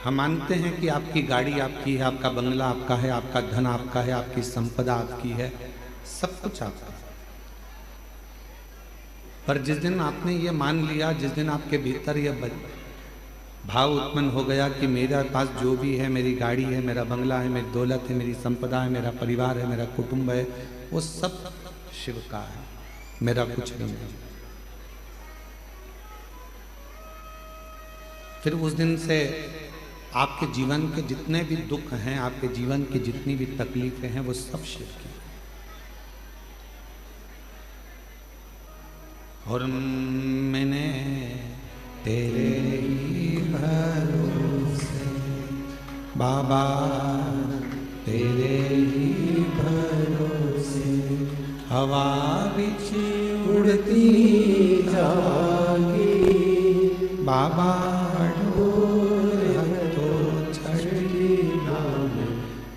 हम मानते हैं कि आपकी गाड़ी आपकी है, आपका बंगला आपका है, आपका धन आपका है, आपकी संपदा आपकी है, सब कुछ आपका है। पर जिस दिन आपने ये मान लिया, जिस दिन आपके भीतर ये भाव उत्पन्न हो गया कि मेरे पास जो भी है, मेरी गाड़ी है, मेरा बंगला है, मेरी दौलत है, मेरी संपदा है, मेरा परिवार है, मेरा कुटुंब है, वो सब शिव का है, मेरा कुछ नहीं है, फिर उस दिन से आपके जीवन के जितने भी दुख हैं, आपके जीवन की जितनी भी तकलीफें हैं, वो सब शिव की। और मैंने तेरे ही भरोसे बाबा, तेरे ही भरोसे हवा बिच उड़ती जागी बाबा,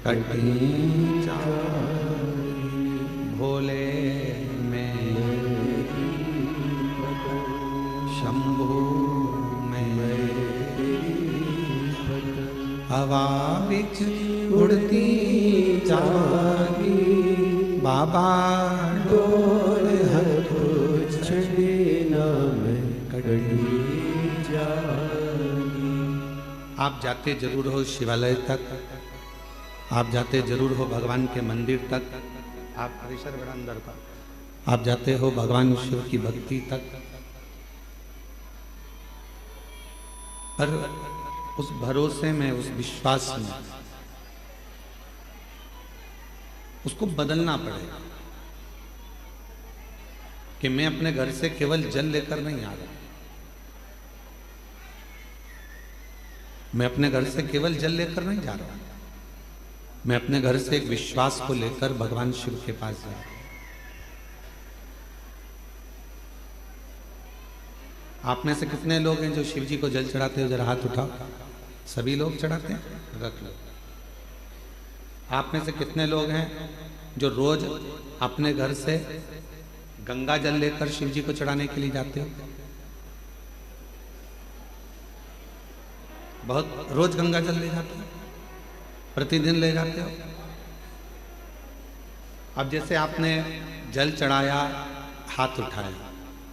कटी भोले में शंभू में हवा बिच उड़ती जागी बाबा, डोल कटी जागी। आप जाते जरूर हो शिवालय तक, आप जाते जरूर हो भगवान के मंदिर तक, आप परिसर बड़ा अंदर का, आप जाते हो भगवान शिव की भक्ति तक, पर उस भरोसे में, उस विश्वास में उसको बदलना पड़ेगा कि मैं अपने घर से केवल जल लेकर नहीं आ रहा, मैं अपने घर से केवल जल लेकर नहीं जा रहा, मैं अपने घर से एक विश्वास को लेकर भगवान शिव के पास जा रहा हूं। आप में से कितने लोग हैं जो शिव जी को जल चढ़ाते हो? जरा हाथ उठाओ। सभी लोग चढ़ाते हैं? रख लो। आप में से कितने लोग हैं जो रोज अपने घर से गंगा जल लेकर शिव जी को चढ़ाने के लिए जाते हो? बहुत रोज गंगा जल ले जाते हो, प्रतिदिन ले जाते हो। अब जैसे आपने जल चढ़ाया, हाथ उठाया,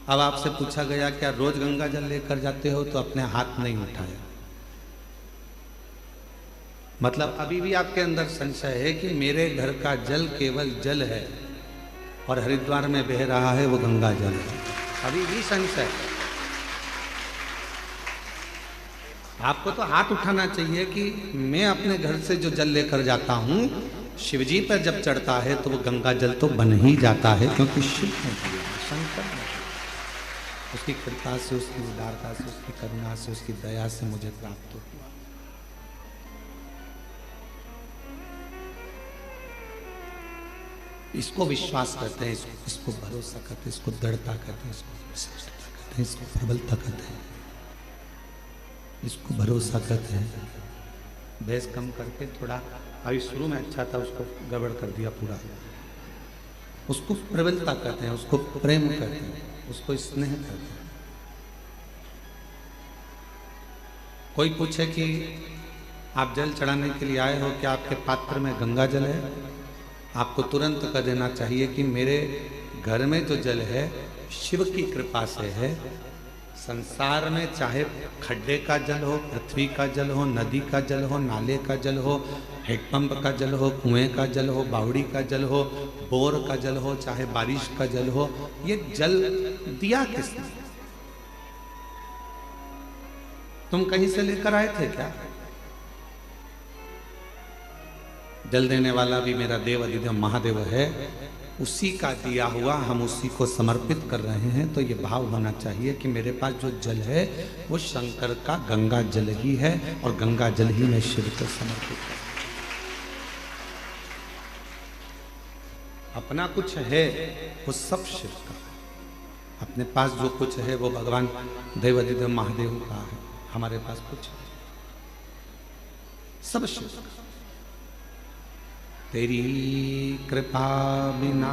अब आपसे पूछा गया क्या रोज गंगा जल लेकर जाते हो? तो अपने हाथ नहीं उठाया, मतलब अभी भी आपके अंदर संशय है कि मेरे घर का जल केवल जल है और हरिद्वार में बह रहा है वो गंगा जल है, अभी भी संशय। आपको तो हाथ उठाना चाहिए कि मैं अपने घर से जो जल लेकर जाता हूं, शिवजी पर जब चढ़ता है तो वो गंगा जल तो बन ही जाता है, क्योंकि शिव ने दिया, शंकर ने, उसकी कृपा से, उसकी उदारता से, उसकी करुणा से, उसकी दया से मुझे प्राप्त हुआ। इसको विश्वास करते हैं, इसको भरोसा करते हैं, इसको दृढ़ता कहते हैं, इसको विश्वासता कहते हैं, इसको प्रबलता कहते हैं, इसको भरोसा कहते हैं। बहस कम करके थोड़ा, अभी शुरू में अच्छा था, उसको गड़बड़ कर दिया पूरा। उसको प्रबलता कहते हैं, उसको प्रेम कहते हैं, उसको स्नेह कहते हैं। कोई पूछे कि आप जल चढ़ाने के लिए आए हो, क्या आपके पात्र में गंगा जल है? आपको तुरंत कह देना चाहिए कि मेरे घर में जो जल है शिव की कृपा से है। संसार में चाहे खड्डे का जल हो, पृथ्वी का जल हो, नदी का जल हो, नाले का जल हो, हैंडपंप का जल हो, कुएं का जल हो, बावड़ी का जल हो, बोर का जल हो, चाहे बारिश का जल हो, ये जल दिया किसने? तुम कहीं से लेकर आए थे क्या? जल देने वाला भी मेरा देव अधिदेव महादेव है, उसी का दिया हुआ हम उसी को समर्पित कर रहे हैं। तो ये भाव होना चाहिए कि मेरे पास जो जल है वो शंकर का गंगा जल ही है और गंगा जल ही मैं शिव को समर्पित कर। अपना कुछ है वो सब शिव का, अपने पास जो कुछ है वो भगवान देव अधिदेव महादेव का है। हमारे पास कुछ है, सब शिव का। तेरी कृपा बिना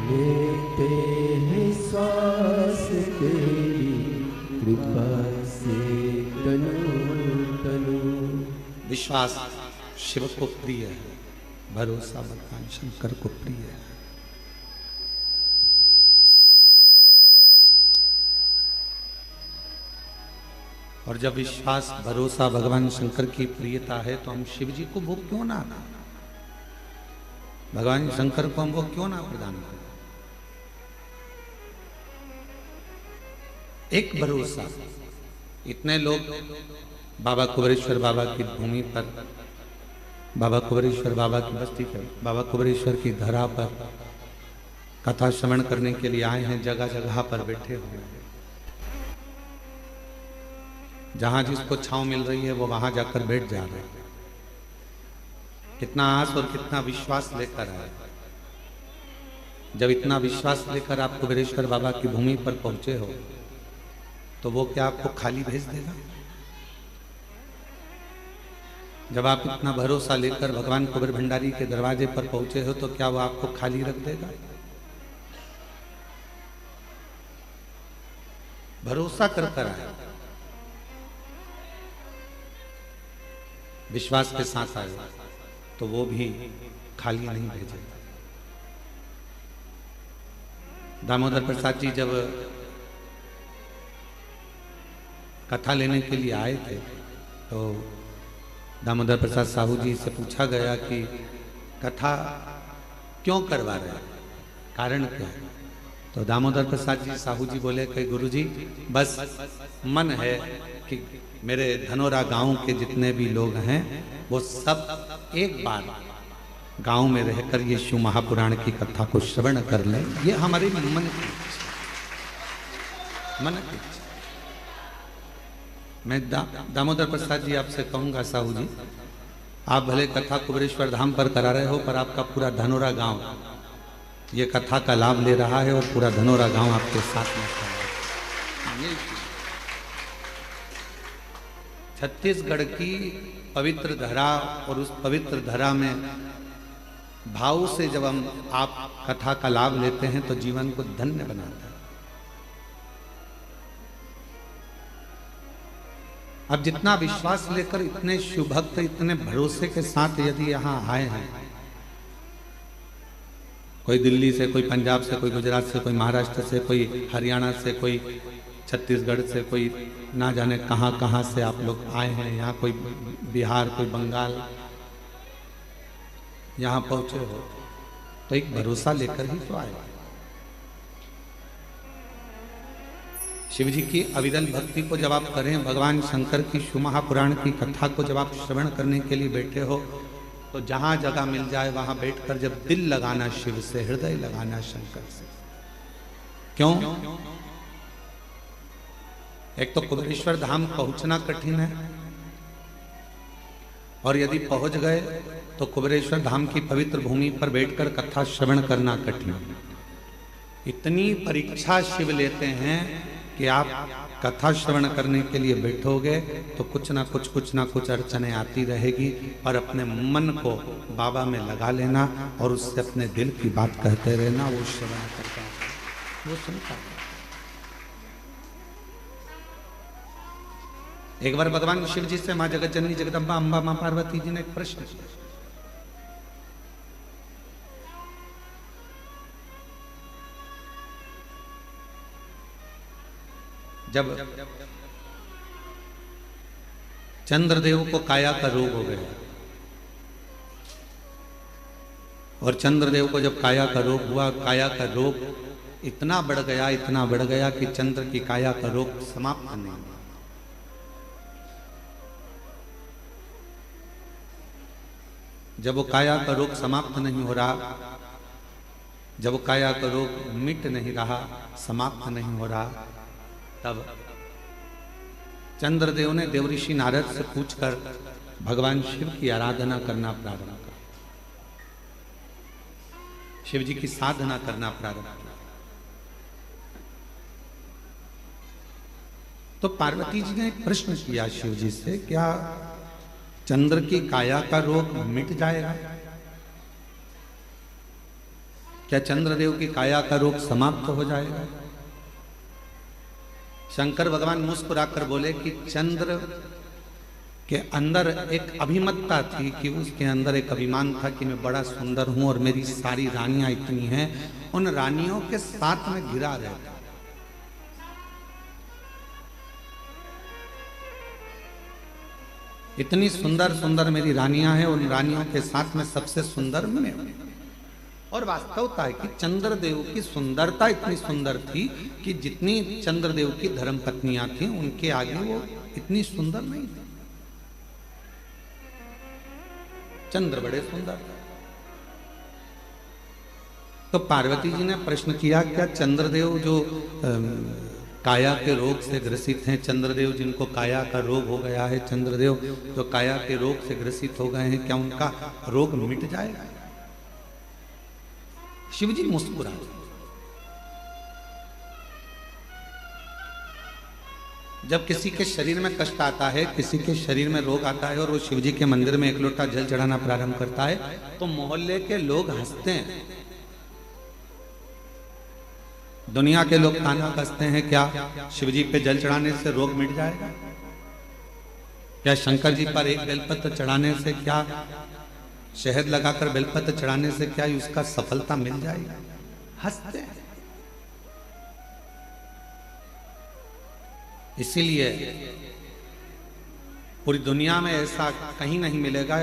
लेते हैं श्वास तेरी कृपा से तनु। विश्वास शिव को प्रिय है, भरोसा भगवान शंकर को प्रिय है। और जब विश्वास भरोसा भगवान शंकर की प्रियता है तो हम शिव जी को भोग क्यों ना, भगवान शंकर को हम भोग क्यों ना प्रदान करें। एक भरोसा, इतने लोग बाबा कुबेरेश्वर बाबा की भूमि पर, बाबा कुबेरेश्वर बाबा की बस्ती पर, बाबा कुबेरेश्वर की धरा पर कथा श्रवण करने के लिए आए हैं। जगह जगह पर बैठे हुए हैं, जहां जिसको छांव मिल रही है वो वहां जाकर बैठ जा रहे हैं। कितना आस और कितना विश्वास लेकर आए। जब इतना विश्वास लेकर आप कुबेरेश्वर बाबा की भूमि पर पहुंचे हो तो वो क्या आपको खाली भेज देगा? जब आप इतना भरोसा लेकर भगवान कुबेर भंडारी के दरवाजे पर पहुंचे हो तो क्या वो आपको खाली रख देगा? भरोसा कर कर आए, विश्वास के साथ आए तो वो भी खाली नहीं भेजेगा। दामोदर प्रसाद जी जब कथा लेने के लिए आए थे तो दामोदर प्रसाद साहू जी से पूछा गया कि कथा क्यों करवा रहे हैं, कारण क्या है? तो दामोदर प्रसाद जी साहू जी बोले कि गुरुजी बस मन है कि मेरे धनोरा गांव के जितने भी लोग हैं वो सब एक बार गांव में रहकर ये शिव महापुराण की कथा को श्रवण कर लें। ये हमारे मन की इच्छा। मैं दामोदर प्रसाद जी आपसे कहूंगा साहू जी, आप भले कथा कुबेरेश्वर धाम पर करा रहे हो पर आपका पूरा धनोरा गांव ये कथा का लाभ ले रहा है और पूरा धनोरा गांव आपके साथ में खड़ा है। छत्तीसगढ़ की पवित्र धरा और उस पवित्र धरा में भाव से जब हम आप कथा का लाभ लेते हैं तो जीवन को धन्य बनाता है। अब जितना विश्वास लेकर इतने शिव भक्त इतने भरोसे के साथ यदि यहाँ आए हैं, कोई दिल्ली से, कोई पंजाब से, कोई गुजरात से, कोई महाराष्ट्र से, कोई हरियाणा से, कोई छत्तीसगढ़ से, कोई ना जाने कहाँ से आप लोग आए हैं यहाँ, कोई बिहार, कोई बंगाल, यहाँ पहुंचे हो तो एक भरोसा लेकर ही तो आए। शिव जी की अविरल भक्ति को जब आप करें, भगवान शंकर की शिव महापुराण की कथा को जब आप श्रवण करने के लिए बैठे हो तो जहां जगह मिल जाए वहां बैठकर जब दिल लगाना शिव से, हृदय लगाना शंकर से। क्यों? एक तो कुबेरेश्वर धाम पहुंचना कठिन है और यदि पहुंच गए तो कुबेरेश्वर धाम की पवित्र भूमि पर बैठकर कथा श्रवण करना कठिन। इतनी परीक्षा शिव लेते हैं कि आप कथा श्रवण करने के लिए बैठोगे तो कुछ ना कुछ अड़चने आती रहेगी, और अपने मन को बाबा में लगा लेना और उससे अपने दिल की बात कहते रहना। वो श्रवण करता है, वो सुनता है। एक बार भगवान शिव जी से मां जगत जननी जगदम्बा अम्बा मां पार्वती जी ने एक प्रश्न किया। जब चंद्रदेव को काया का रोग हो गया और चंद्रदेव को जब काया का रोग हुआ, काया का रोग इतना बढ़ गया कि चंद्र की काया का रोग समाप्त नहीं हुआ। जब वो काया का रोग समाप्त नहीं हो रहा, जब वो काया का रोग मिट नहीं रहा, समाप्त नहीं हो रहा, तब चंद्रदेव ने देवऋषि नारद से पूछकर भगवान शिव की आराधना करना प्रारंभ किया, शिव जी की साधना करना प्रारंभ किया। तो पार्वती जी ने एक प्रश्न किया शिव जी से, क्या चंद्र की काया का रोग मिट जाएगा? क्या चंद्रदेव की काया का रोग समाप्त हो जाएगा? शंकर भगवान मुस्कुराकर बोले कि चंद्र के अंदर एक अभिमतता थी, कि उसके अंदर एक अभिमान था कि मैं बड़ा सुंदर हूं और मेरी सारी रानियां इतनी हैं, उन रानियों के साथ में घिरा रहता। इतनी सुंदर सुंदर मेरी रानियां हैं, उन रानियों के साथ में सबसे सुंदर मैं हूं। और वास्तवता है कि चंद्रदेव की सुंदरता इतनी सुंदर थी कि जितनी चंद्रदेव की धर्म पत्नियां थी उनके आगे वो इतनी सुंदर नहीं थी। चंद्र बड़े सुंदर थे। तो पार्वती जी ने प्रश्न किया, क्या चंद्रदेव जो काया के रोग से ग्रसित हैं, चंद्रदेव जिनको काया का रोग हो गया है, चंद्रदेव जो काया के रोग से ग्रसित हो गए हैं, क्या उनका रोग मिट जाएगा? शिवजी मुस्कुराए। जब किसी के शरीर में कष्ट आता है, किसी के शरीर में रोग आता है और वो शिवजी के मंदिर में एक लोटा जल चढ़ाना प्रारंभ करता है, तो मोहल्ले के लोग हंसते हैं, दुनिया के लोग ताना कसते हैं, क्या शिवजी पे जल चढ़ाने से रोग मिट जाएगा? क्या शंकर जी पर एक बेलपत्र चढ़ाने से, क्या शहद लगाकर बेलपत्र चढ़ाने से क्या उसका सफलता मिल जाएगी? हंसते हैं। इसीलिए पूरी दुनिया में ऐसा कहीं नहीं मिलेगा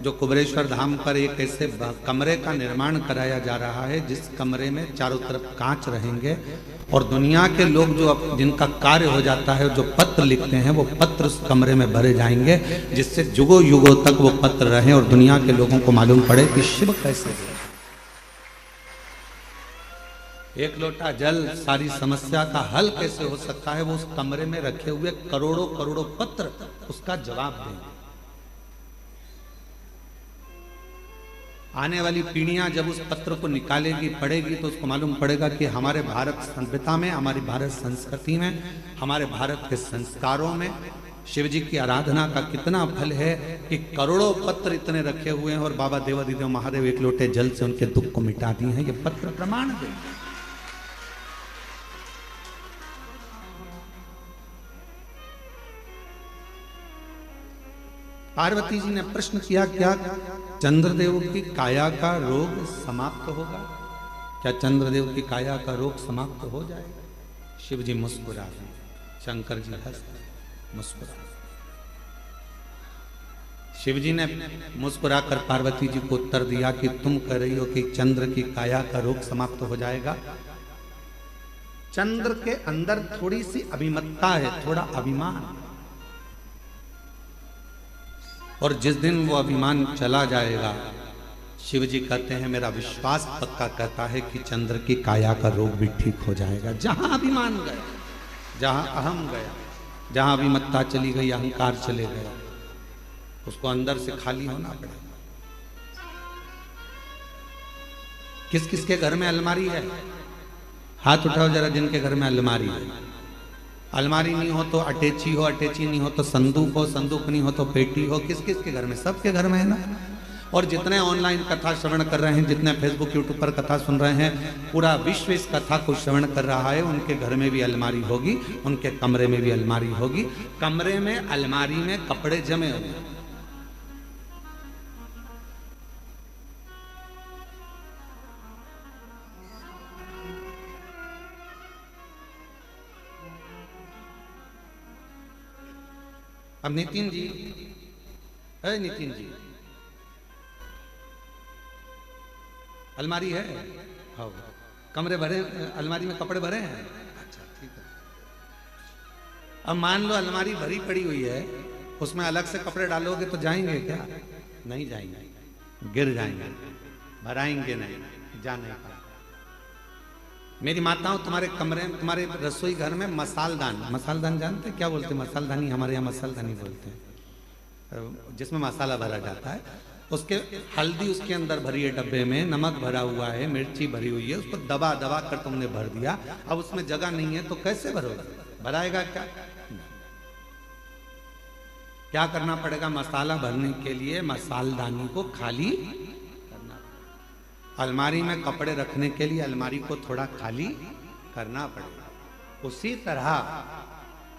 जो कुबेरेश्वर धाम पर एक ऐसे कमरे का निर्माण कराया जा रहा है जिस कमरे में चारों तरफ कांच रहेंगे और दुनिया के लोग जो जिनका कार्य हो जाता है, जो पत्र लिखते हैं, वो पत्र उस कमरे में भरे जाएंगे, जिससे युगों युगों तक वो पत्र रहें और दुनिया के लोगों को मालूम पड़े कि शिव कैसे है। एक लोटा जल सारी समस्या का हल कैसे हो सकता है, वो उस कमरे में रखे हुए करोड़ों करोड़ों पत्र उसका जवाब देंगे। आने वाली पीढ़ियां जब उस पत्र को निकालेगी, पढ़ेगी, तो उसको मालूम पड़ेगा कि हमारे भारत सभ्यता में, हमारी भारत संस्कृति में, हमारे भारत के संस्कारों में शिवजी की आराधना का कितना फल है कि करोड़ों पत्र इतने रखे हुए हैं और बाबा देवादिदेव महादेव एक लोटे जल से उनके दुख को मिटा दिए हैं। ये पत्र प्रमाण देंगे। पार्वती जी ने प्रश्न किया, क्या चंद्रदेव की काया का रोग समाप्त होगा? क्या चंद्रदेव की काया का रोग समाप्त हो जाएगा? शिव जी मुस्कुरा रहे, शंकर जी हंस मुस्कुरा। शिव जी ने मुस्कुराकर पार्वती जी को उत्तर दिया कि तुम कह रही हो कि चंद्र की काया का रोग समाप्त हो जाएगा। चंद्र के अंदर थोड़ी सी अभिमतता है, थोड़ा अभिमान, और जिस दिन वो अभिमान चला जाएगा, शिव जी कहते हैं मेरा विश्वास पक्का कहता है कि चंद्र की काया का रोग भी ठीक हो जाएगा। जहां अभिमान गया, जहां अहम गया, जहां अभिमत्ता चली गई, अहंकार चले गया, उसको अंदर से खाली होना पड़ेगा। किस किस के घर में अलमारी है? हाथ उठाओ जरा जिनके घर में अलमारी है। अलमारी नहीं हो तो अटैची हो, अटैची नहीं हो तो संदूक हो, संदूक नहीं हो तो पेटी हो। किस किस के घर में? सबके घर में है ना। और जितने ऑनलाइन कथा श्रवण कर रहे हैं, जितने फेसबुक यूट्यूब पर कथा सुन रहे हैं, पूरा विश्व इस कथा को श्रवण कर रहा है। उनके घर में भी अलमारी होगी, उनके कमरे में भी अलमारी होगी। कमरे में अलमारी में कपड़े जमे हुए, अब नितिन जी, अरे नितिन जी, अलमारी है? हाँ, कमरे भरे, अलमारी में कपड़े भरे हैं? अच्छा ठीक है। अब मान लो अलमारी भरी पड़ी हुई है, उसमें अलग से कपड़े डालोगे तो जाएंगे क्या? नहीं जाएंगे, गिर जाएंगे, भराएंगे नहीं, जा नहीं पाएंगे। मेरी माताओं, तुम्हारे कमरे में, तुम्हारे रसोई घर में मसालदान, मसालदान जानते क्या बोलते हैं? मसालदानी, हमारे यहाँ मसालदानी बोलते हैं, जिसमें मसाला भरा जाता है। उसके हल्दी उसके अंदर भरी है, डब्बे में नमक भरा हुआ है, मिर्ची भरी हुई है, उसको दबा दबा कर तुमने भर दिया। अब उसमें जगह नहीं है तो कैसे भरोगे? भराएगा क्या? क्या करना पड़ेगा? मसाला भरने के लिए मसालदानी को खाली, अलमारी में कपड़े रखने के लिए अलमारी को थोड़ा खाली करना पड़ेगा। उसी तरह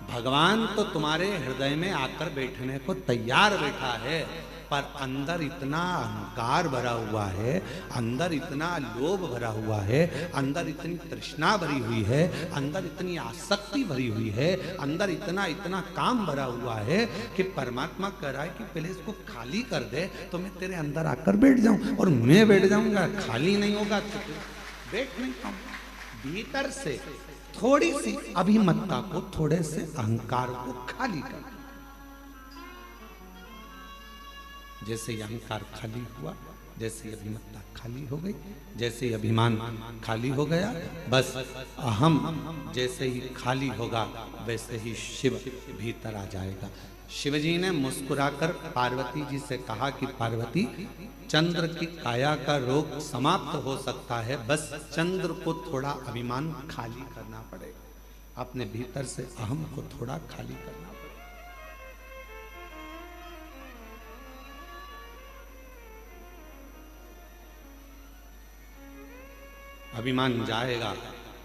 भगवान तो तुम्हारे हृदय में आकर बैठने को तैयार बैठा है, पर अंदर इतना अहंकार भरा हुआ है, अंदर इतना लोभ भरा हुआ है, अंदर इतनी तृष्णा भरी हुई है, अंदर इतनी आसक्ति भरी हुई है, अंदर इतना इतना काम भरा हुआ है कि परमात्मा कह रहा है कि पहले इसको खाली कर दे तो मैं तेरे अंदर आकर बैठ जाऊं, और मैं बैठ जाऊंगा, खाली नहीं होगा तो बैठ नहीं पाऊंगा। भीतर से थोड़ी सी अभिमत्ता को, थोड़े से अहंकार को खाली कर। जैसे ही अहंकार खाली हुआ, जैसे ही अभिमत्ता खाली हो गई, जैसे ही अभिमान खाली हो गया, बस अहम जैसे ही खाली होगा वैसे ही शिव भीतर आ जाएगा। शिवजी ने मुस्कुराकर पार्वती जी से कहा कि पार्वती, चंद्र की काया का रोग समाप्त हो सकता है, बस चंद्र को थोड़ा अभिमान खाली करना पड़ेगा, अपने भीतर से अहम को थोड़ा खाली करना पड़ेगा। अभिमान जाएगा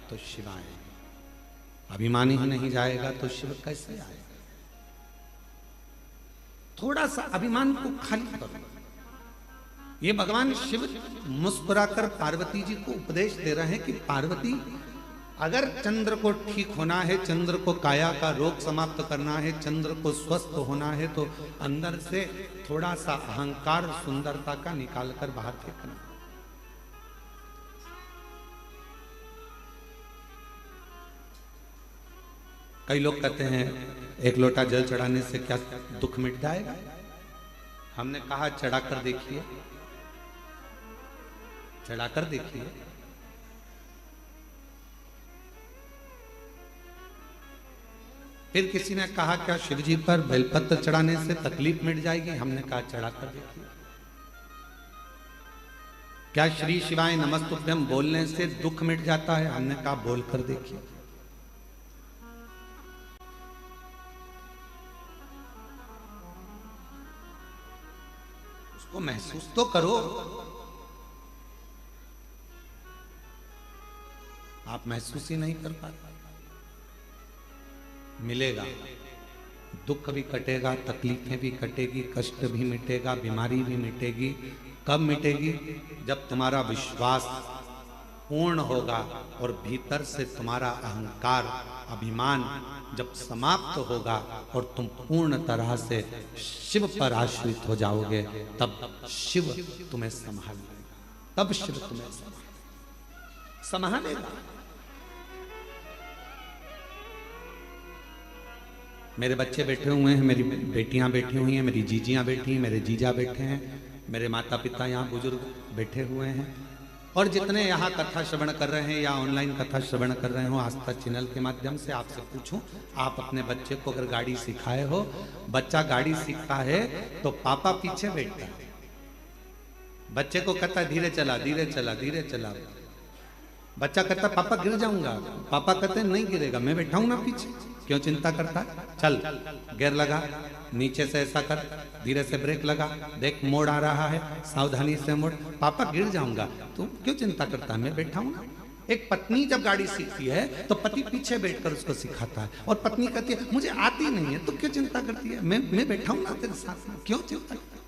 तो शिव आएगा, अभिमान ही नहीं जाएगा तो शिव कैसे आएगा? थोड़ा सा अभिमान को खाली करो। ये भगवान शिव मुस्कुराकर पार्वती जी को उपदेश दे रहे हैं कि पार्वती, अगर चंद्र को ठीक होना है, चंद्र को काया का रोग समाप्त करना है, चंद्र को स्वस्थ होना है, तो अंदर से थोड़ा सा अहंकार सुंदरता का निकालकर बाहर फेंकना। कई लोग कहते हैं एक लोटा जल चढ़ाने से क्या दुख मिट जाएगा? हमने कहा चढ़ाकर देखिए, चढ़ाकर देखिए। फिर किसी ने कहा क्या शिवजी पर बेलपत्र चढ़ाने से तकलीफ मिट जाएगी? हमने कहा चढ़ाकर देखिए। क्या श्री शिवाय नमस्तुभ्यम बोलने से दुख मिट जाता है? हमने कहा बोलकर देखिए। उसको महसूस तो करो। आप महसूस ही नहीं कर पाते। मिलेगा, दुख भी कटेगा, तकलीफें भी कटेगी, कष्ट भी मिटेगा, बीमारी भी मिटेगी। कब मिटेगी? जब तुम्हारा विश्वास पूर्ण होगा और भीतर से तुम्हारा अहंकार, अभिमान जब समाप्त होगा और तुम पूर्ण तरह से शिव पर आश्रित हो जाओगे, तब शिव तुम्हें संभालेगा, तब शिव तुम्हें संभालेगा। मेरे बच्चे बैठे हुए हैं, मेरी बेटियां बैठी हुई हैं, मेरी जीजियां बैठी हैं, मेरे जीजा बैठे हैं, मेरे माता पिता यहाँ बुजुर्ग बैठे हुए हैं, और जितने यहाँ कथा श्रवण कर रहे हैं या ऑनलाइन कथा श्रवण कर रहे हो आस्था चैनल के माध्यम से, आपसे पूछूं, आप अपने बच्चे को अगर गाड़ी सिखाए हो, बच्चा गाड़ी सीखता है तो पापा पीछे बैठता है, बच्चे को कहता है धीरे चला धीरे चला धीरे चला, बच्चा कहता है पापा गिर जाऊंगा, पापा कहते हैं नहीं गिरेगा, मैं बैठा हूं ना पीछे, क्यों चिंता करता है, चल गियर लगा, नीचे से ऐसा कर, धीरे से ब्रेक लगा, देख मोड़ आ रहा है, सावधानी से मोड़, पापा गिर जाऊंगा, तू क्यों चिंता करता है, मैं बैठा हूं ना। एक पत्नी जब गाड़ी सीखती है तो पति पीछे बैठकर उसको सिखाता है, और पत्नी कहती है मुझे आती नहीं है, तो क्यों चिंता करती है, मैं बैठा हूं ना तेरे साथ में, क्यों चिंता करती है?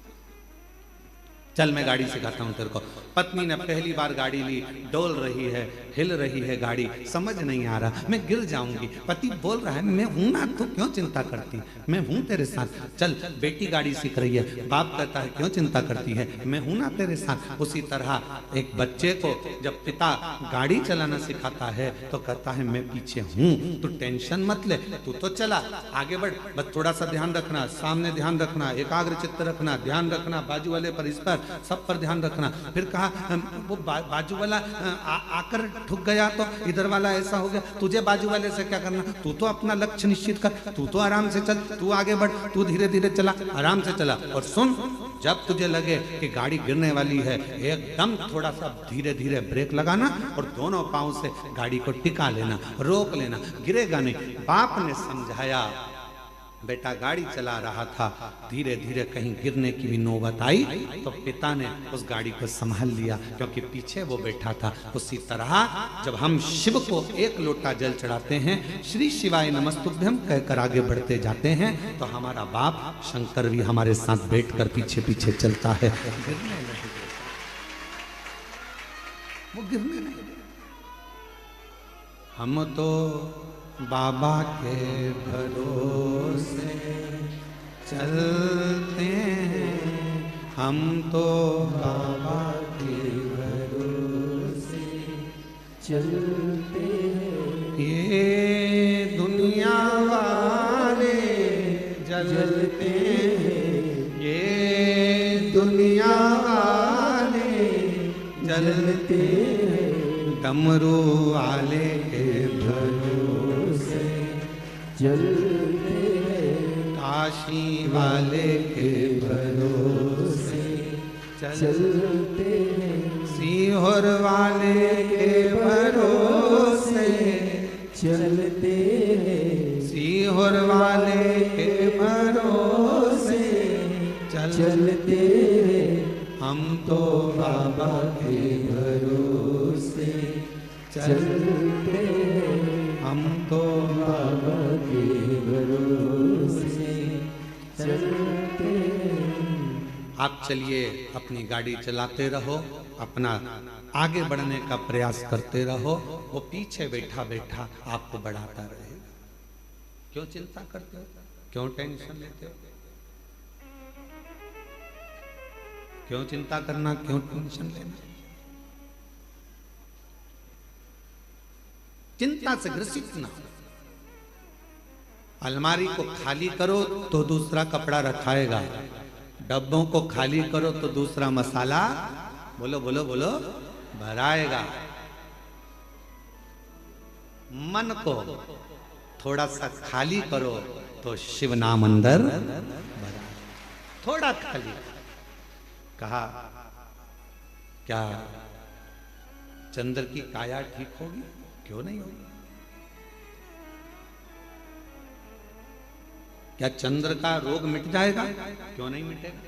चल मैं गाड़ी सिखाता हूं तेरे को। पत्नी ने पहली बार गाड़ी ली, डोल रही है, हिल रही है गाड़ी, समझ नहीं आ रहा, मैं गिर जाऊंगी, पति बोल रहा है मैं हूं ना, तो क्यों चिंता करती, मैं हूं तेरे साथ। चल बेटी गाड़ी सीख रही है, बाप कहता है क्यों चिंता करती है, मैं हूं ना तेरे साथ। उसी तरह एक बच्चे को जब पिता गाड़ी चलाना सिखाता है तो कहता है मैं पीछे हूं, तू टेंशन मत ले, तू तो चला, आगे बढ़, बस थोड़ा सा ध्यान रखना, सामने ध्यान रखना, एकाग्र चित्त रखना, ध्यान रखना, बाजू वाले पर, इस पर, सब पर ध्यान रखना। फिर कहा वो बाजू वाला आकर ठुक गया तो इधर वाला ऐसा हो गया, तुझे बाजू वाले से क्या करना, तू तो अपना लक्ष्य निश्चित कर, तू तो आराम से चल, तू आगे बढ़, तू धीरे धीरे चला, आराम से चला। और सुन, जब तुझे लगे कि गाड़ी गिरने वाली है, एकदम थोड़ा सा धीरे धीरे ब्रेक लगाना और दोनों पांव से गाड़ी को टिका लेना, रोक लेना, गिरेगा नहीं। बाप ने समझाया, बेटा गाड़ी चला रहा था, धीरे धीरे कहीं गिरने की भी नौबत आई तो पिता ने उस गाड़ी को संभाल लिया, क्योंकि पीछे वो बैठा था। उसी तरह जब हम शिव को एक लोटा जल चढ़ाते हैं, श्री शिवाय नमस्तुभ्यम कहकर आगे बढ़ते जाते हैं, तो हमारा बाप शंकर भी हमारे साथ बैठकर पीछे पीछे चलता है। गिरने नहीं, वो गिरने नहीं। हम तो बाबा के भरोसे चलते हैं, हम तो बाबा के भरोसे चलते हैं। ये दुनिया वाले जलते हैं, ये दुनिया वाले जलते हैं, डमरू वाले के भरोसे चलते हैं। काशी वाले के भरोसे चलते हैं। सीहोर वाले के भरोसे चलते हैं। सीहोर वाले के भरोसे चलते हैं। हम तो बाबा के भरोसे चलते हैं। हम तो बाबा के भरोसे चलते हैं। आप चलिए, अपनी गाड़ी चलाते रहो, अपना आगे बढ़ने का प्रयास करते रहो। वो पीछे बैठा बैठा आपको बढ़ाता रहेगा। क्यों चिंता करते हो? क्यों टेंशन लेते हो? क्यों चिंता करना, क्यों टेंशन लेना? चिंता से ग्रसित ना हो। अलमारी को खाली करो तो दूसरा कपड़ा रखाएगा, डब्बों को खाली करो तो दूसरा मसाला, बोलो बोलो बोलो, भराएगा। मन को थोड़ा सा खाली करो तो शिव नाम अंदर भरा। थोड़ा खाली कहा, क्या चंद्र की काया ठीक होगी? क्यों नहीं होगी? क्या चंद्र का रोग मिट जाएगा? क्यों नहीं मिटेगा?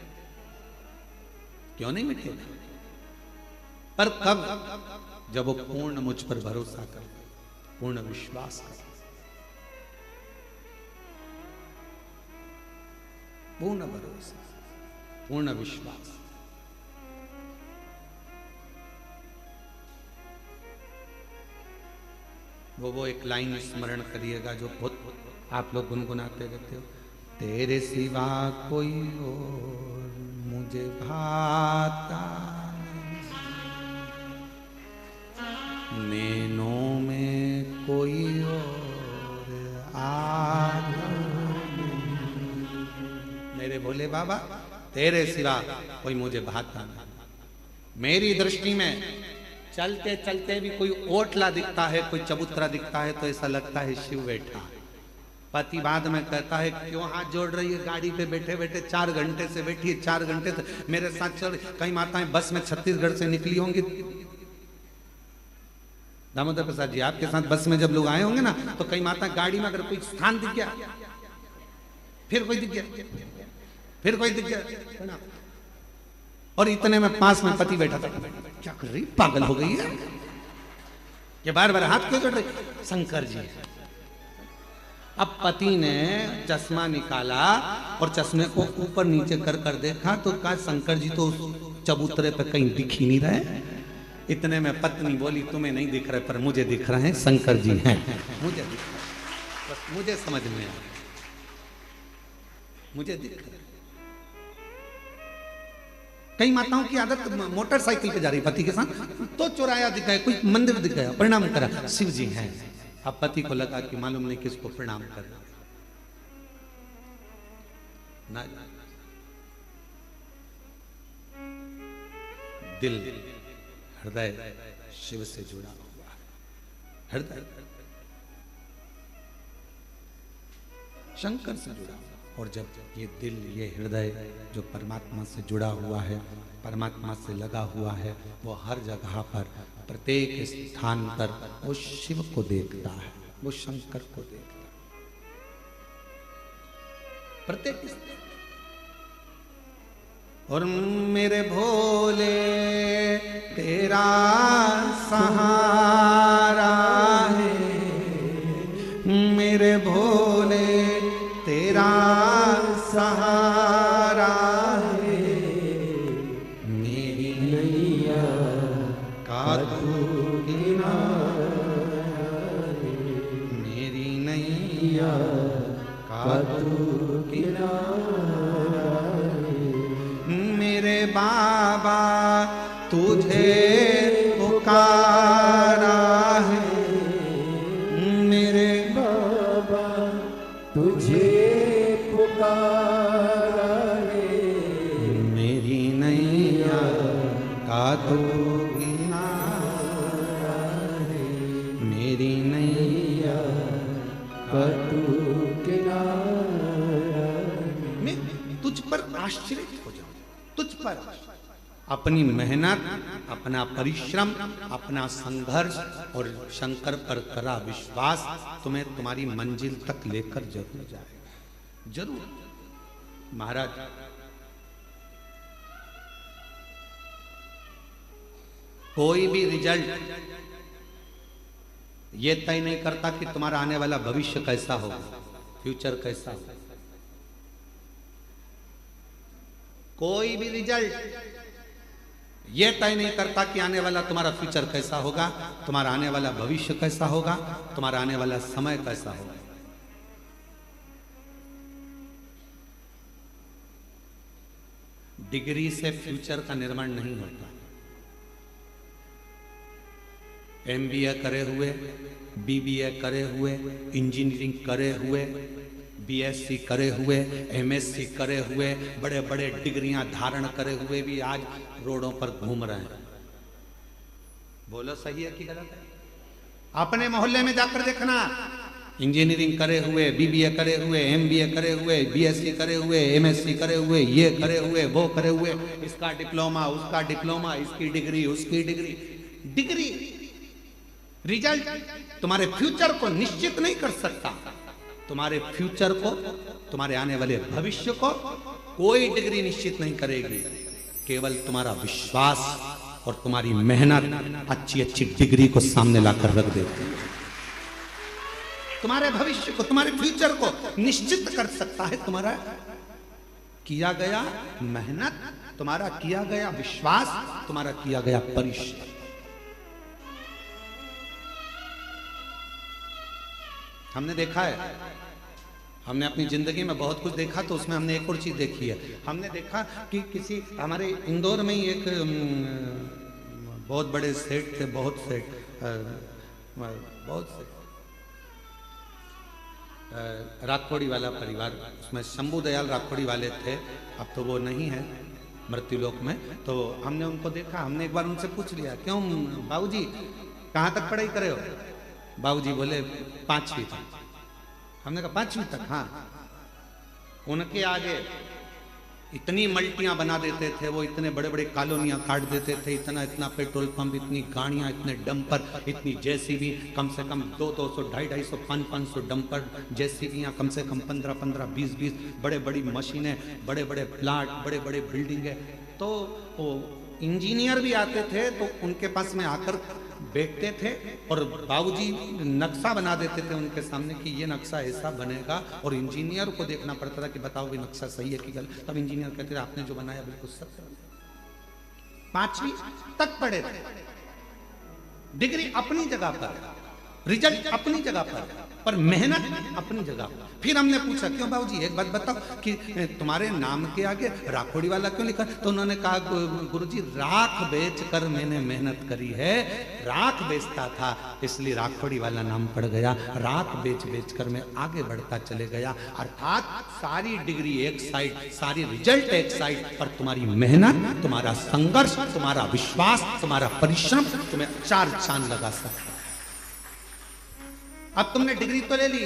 क्यों नहीं मिटेगा? पर कब? जब वो पूर्ण मुझ पर भरोसा कर, पूर्ण विश्वास कर, पूर्ण भरोसा, पूर्ण विश्वास। वो एक लाइन स्मरण करिएगा जो बहुत आप लोग गुनगुनाते रहते हो। तेरे सिवा कोई और मुझे भाता नहीं, नैनों में कोई और आना नहीं। मेरे भोले बाबा, तेरे सिवा कोई मुझे भाता नहीं। मेरी दृष्टि में चलते चलते भी कोई ओटला दिखता है, कोई चबूतरा दिखता है, तो ऐसा लगता है शिव बैठा। पति बाद में कहता है, क्यों हाथ जोड़ रही है? गाड़ी पे बैठे बैठे 4 घंटे से बैठी है, 4 घंटे से मेरे साथ चल। कई माताएं बस में छत्तीसगढ़ से निकली होंगी। दामोदर प्रसाद जी, आपके साथ बस में जब लोग आए होंगे ना, तो कई माता गाड़ी में अगर कोई स्थान दिख गया, फिर कोई दिख गया, फिर कोई दिख गया, और इतने में पास में पति बैठा था। क्या कर रही, पागल हो गई है? ये बार बार हाथ क्यों जोड़ रही? शंकर जी। अब पति ने चश्मा निकाला और चश्मे को ऊपर नीचे कर कर देखा, तो कहा शंकर जी तो उस चबूतरे पे कहीं दिख ही नहीं रहे। इतने में पत्नी बोली, तुम्हें नहीं दिख रहे पर मुझे दिख रहे हैं, शंकर जी हैं, मुझे दिख रहे, बस मुझे समझ में आया, मुझे दिख रहे। कई माताओं की आदत मोटरसाइकिल पे जा रही पति के साथ, तो चौराया दिख गया, कोई मंदिर दिख गया, प्रणाम करा, शिव जी हैं। अब पति को लगा कि मालूम नहीं किसको प्रणाम करना ना। दिल, हृदय शिव से जुड़ा हुआ है, हृदय शंकर से जुड़ा हुआ। और जब ये दिल, ये हृदय जो परमात्मा से जुड़ा हुआ है, परमात्मा से लगा हुआ है, वो हर जगह पर, प्रत्येक स्थान पर वो शिव को देखता है, वो शंकर को देखता है। प्रत्येक स्त्री। और मेरे भोले तेरा सहारा है, मेरे भोले तेरा सहारा है, मेरी नैया का तू किनारा है, मेरी नैया का तू किनारा है, मेरे बाबा तुझे पुकारा है, मेरे बाबा तुझे पुकारा है, मेरी नैया का तू किनारा है, मेरी नैया का तू किनारा है। मैं तुझ पर आश्चर्य हो जाऊं, तुझ पर अपनी मेहनत, अपना परिश्रम, अपना संघर्ष और शंकर पर करा विश्वास तुम्हें तुम्हारी मंजिल तक लेकर जरूर जाएगा, जरूर। महाराज कोई भी रिजल्ट ये तय नहीं करता कि तुम्हारा आने वाला भविष्य कैसा होगा, फ्यूचर कैसा होगा। कोई भी रिजल्ट ये तय नहीं करता कि आने वाला तुम्हारा फ्यूचर कैसा होगा, तुम्हारा आने वाला भविष्य कैसा होगा, तुम्हारा आने वाला समय कैसा होगा। डिग्री से फ्यूचर का निर्माण नहीं होता। एमबीए करे हुए, बीबीए करे हुए, इंजीनियरिंग करे हुए, बीएससी करे हुए, एमएससी करे हुए, बड़े बड़े डिग्रियां धारण करे हुए भी आज रोडों पर घूम रहे हैं। बोलो सही है कि गलत है? अपने मोहल्ले में जाकर देखना, इंजीनियरिंग करे हुए, बीबीए करे हुए, एमबीए करे हुए, बीएससी करे हुए, एमएससी करे हुए, ये करे हुए, वो करे हुए, इसका डिप्लोमा, उसका डिप्लोमा, इसकी डिग्री, उसकी डिग्री। डिग्री रिजल्ट तुम्हारे फ्यूचर को निश्चित नहीं कर सकता। तुम्हारे फ्यूचर को, तुम्हारे आने वाले भविष्य को कोई डिग्री निश्चित नहीं करेगी। केवल तुम्हारा विश्वास और तुम्हारी मेहनत अच्छी अच्छी डिग्री को सामने लाकर रख देती है। तुम्हारे भविष्य को, तुम्हारे फ्यूचर को निश्चित कर सकता है तुम्हारा किया गया मेहनत, तुम्हारा किया गया विश्वास, तुम्हारा किया गया परिश्रम। हमने देखा है, हमने अपनी जिंदगी में बहुत कुछ देखा, तो उसमें हमने एक और चीज देखी है। हमने देखा कि किसी हमारे इंदौर में ही एक बहुत बड़े सेठ थे, बहुत से राठौड़ी वाला परिवार, उसमें शंभू दयाल राठौड़ी वाले थे। अब तो वो नहीं है मृत्युलोक में। तो हमने उनको देखा, हमने एक बार उनसे पूछ लिया, क्यों बाबूजी कहाँ तक पढ़ाई करे हो? बाबूजी बोले 5वीं तक। हमने कहा 5वीं तक? हाँ। उनके आगे इतनी मल्टियां बना देते थे वो, इतने बड़े बड़े कॉलोनियां काट देते थे, इतना इतना पेट्रोल पंप, इतनी गाड़ियां, इतने डंपर, इतनी जेसीबी, कम से कम 200, 250, 500 डंपर, जेसीबियां कम से कम 15, 20 बड़े बड़ी मशीनें, बड़े बड़े प्लाट, बड़े बड़े बिल्डिंगें। तो वो इंजीनियर भी आते थे तो उनके पास में आकर बैठते थे और बाबूजी नक्शा बना देते थे उनके सामने कि ये नक्शा ऐसा बनेगा, और इंजीनियर को देखना पड़ता था कि बताओ भी नक्शा सही है कि गलत। तब इंजीनियर कहते थे आपने जो बनाया बिल्कुल सत्य। 5वीं तक पढ़े थे। डिग्री अपनी जगह पर, रिजल्ट अपनी जगह पर मेहनत अपनी जगह पर। फिर हमने पूछा, क्यों बाबूजी एक बात बताओ कि तुम्हारे नाम के आगे राठौड़ी वाला क्यों लिखा? तो उन्होंने कहा, गुरुजी राख बेच कर मैंने मेहनत करी है, राख बेचता था इसलिए राठौड़ी वाला नाम पड़ गया, राख बेच कर मैं आगे बढ़ता चले गया। अर्थात सारी डिग्री एक साइड, सारी रिजल्ट एक साइड, पर तुम्हारी मेहनत, तुम्हारा संघर्ष, तुम्हारा विश्वास, तुम्हारा परिश्रम तुम्हें 4 चांद लगा सकता है। अब तुमने डिग्री तो ले ली,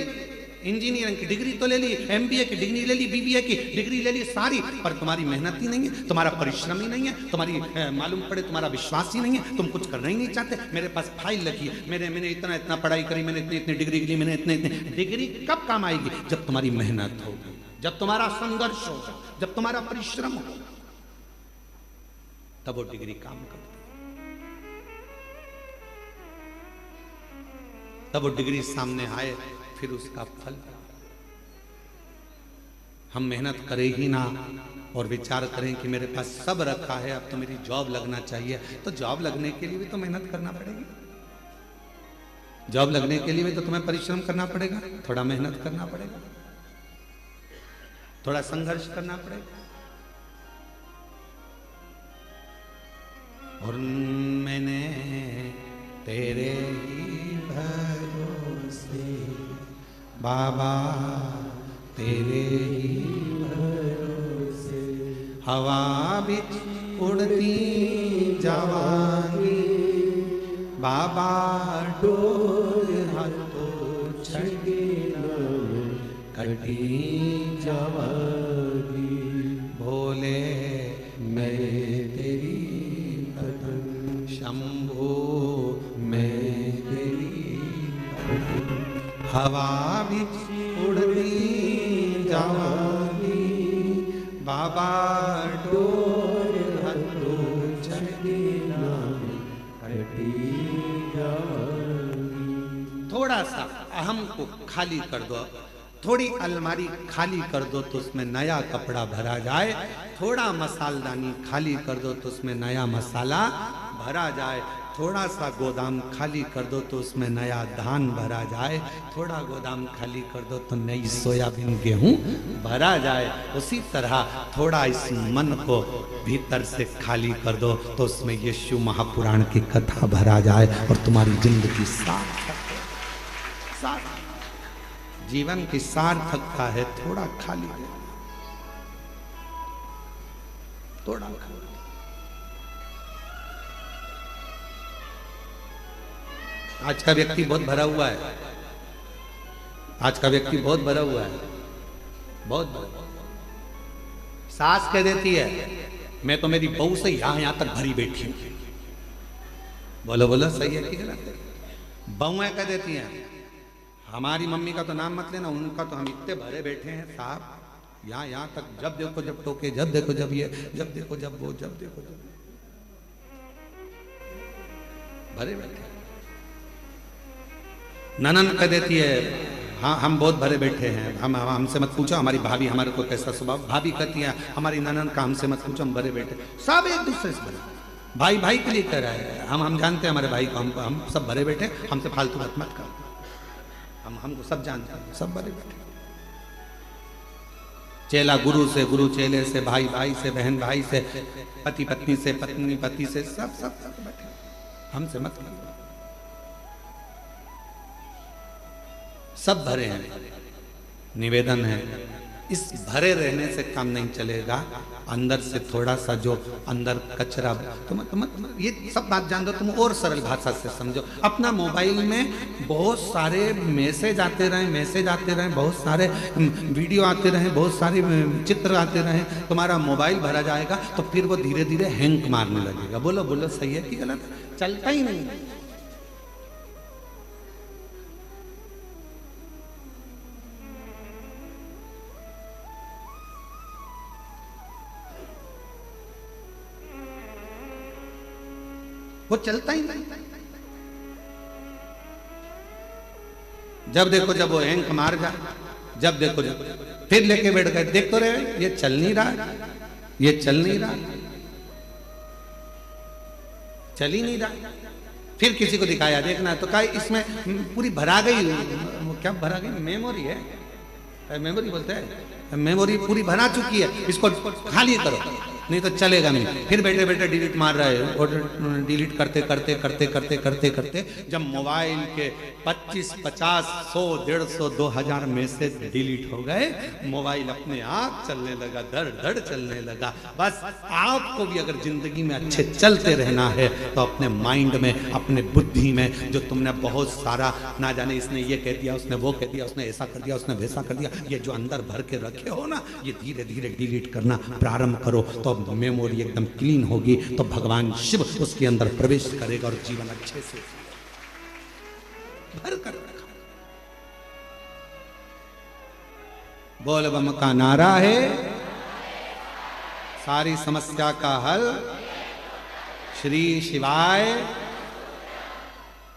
इंजीनियरिंग की डिग्री तो ले ली, एमबीए की डिग्री ले ली, बीबीए की डिग्री ले ली सारी, पर तुम्हारी मेहनत ही नहीं है, तुम्हारा परिश्रम ही नहीं है, तुम्हारी मालूम पड़े तुम्हारा विश्वास ही नहीं है, तुम कुछ करना ही नहीं चाहते। मेरे पास फाइल लगी है, मैंने इतना पढ़ाई करी, मैंने इतनी डिग्री ली, मैंने इतने डिग्री कब काम आएगी? जब तुम्हारी मेहनत होगी, जब तुम्हारा संघर्ष होगा, जब तुम्हारा परिश्रम होगा, तब वो डिग्री काम करती है। तब वो डिग्री सामने आए, फिर उसका फल। हम मेहनत करें ही ना और विचार करें कि मेरे पास सब रखा है, अब तो मेरी जॉब लगना चाहिए, तो जॉब लगने के लिए भी तो मेहनत करना पड़ेगी। जॉब लगने के लिए भी तो तुम्हें परिश्रम करना पड़ेगा, थोड़ा मेहनत करना पड़ेगा, थोड़ा संघर्ष करना पड़ेगा। और मैंने तेरे ही भरोसे बाबा, तेरे ही भरोसे हवा बिच उड़ती जावांगी बाबा, डोर हाथों छड़ी कटी जावांगी। भोले मैं तेरी पतंग, शंभू मैं तेरी पतंग, हवा बिच उड़ती जावांगी बाबा, डोर हाथों छड़ी कटी जावांगी। थोड़ा सा अहम को खाली कर दो, थोड़ी अलमारी खाली कर दो तो उसमें नया कपड़ा भरा जाए, थोड़ा मसालदानी खाली कर दो तो उसमें नया मसाला भरा जाए, थोड़ा सा गोदाम खाली कर दो तो उसमें नया धान भरा जाए, थोड़ा गोदाम खाली कर दो तो नई सोयाबीन गेहूं भरा जाए। उसी तरह थोड़ा इस मन को भीतर से खाली कर दो तो उसमें यीशु महापुराण की कथा भरा जाए और तुम्हारी जिंदगी सार्थक, जीवन की सार्थकता है थोड़ा खाली दे, थोड़ा खाली। आज का व्यक्ति बहुत भरा हुआ है, आज का व्यक्ति बहुत भरा हुआ है, बहुत भरा। सास कह देती है मैं तो मेरी बहू से यहां तक भरी बैठी हूं। बोलो बोलो, सही है कि गलत है? बहुएं कह देती हैं हमारी मम्मी का तो नाम मत लेना, उनका तो हम इतने भरे बैठे हैं साहब, यहाँ तक, जब देखो जब टोके, जब देखो जब ये, जब देखो जब वो, जब देखो जब भरे बैठे। ननन कह देती है हाँ हम बहुत भरे बैठे हैं, हमसे मत पूछो हमारी भाभी हमारे को कैसा स्वभाव। भाभी कहती है हमारी ननन का हमसे मत पूछो हम भरे बैठे। सब एक दूसरे से भरे, भाई भाई के लिए कह रहा है, हम जानते हैं हमारे भाई को, हम सब भरे बैठे, हमसे फालतू बात मत करो, हमको सब जानते हैं, सब भरे बैठे। चेला गुरु से, गुरु चेले से, भाई भाई से, बहन भाई से, पति पत्नी से, पत्नी पति से, सब सब सब बैठे, हमसे मत करो, सब भरे हैं। निवेदन है इस भरे रहने से काम नहीं चलेगा, अंदर से थोड़ा सा जो अंदर कचरा, तुम ये सब बात जान दो, तुम और सरल भाषा से समझो। अपना मोबाइल में बहुत सारे मैसेज आते रहे, बहुत सारे वीडियो आते रहे, बहुत सारे चित्र आते रहे, तुम्हारा मोबाइल भरा जाएगा तो फिर वो धीरे धीरे हैंग मारने लगेगा। बोलो बोलो, सही है कि गलत? चलता ही नहीं। वो चलता ही नहीं। जब देखो जब वो हैंग मार जाए, जब देखो जब फिर लेके बैठ गए, देख तो रहे ये चल नहीं रहा, ये चल नहीं रहा, चल ही नहीं रहा। फिर किसी को दिखाया, देखना तो कहा इसमें पूरी भरा गई, क्या भरा गई? मेमोरी है, मेमोरी बोलते हैं, मेमोरी पूरी भरा चुकी है, इसको खाली करो नहीं तो चलेगा नहीं। फिर बैठे बैठे डिलीट मार रहा है, और डिलीट करते करते करते करते करते करते जब मोबाइल के 25, 50, 100, 150, 2000 मैसेज डिलीट हो गए, मोबाइल अपने आप चलने लगा, धड़ धड़ चलने लगा। बस आपको भी अगर जिंदगी में अच्छे चलते रहना है तो अपने माइंड में, अपने बुद्धि में जो तुमने बहुत सारा ना जाने इसने ये कह दिया, उसने वो कह दिया, उसने ऐसा कर दिया, उसने वैसा कर दिया, ये जो अंदर भर के रखे हो ना, ये धीरे धीरे डिलीट करना प्रारंभ करो तो मेमोरी एकदम क्लीन होगी, तो भगवान शिव उसके अंदर प्रवेश करेगा और जीवन अच्छे से भर कर रखा। बोल बम का नारा है, सारी समस्या का हल श्री शिवाय।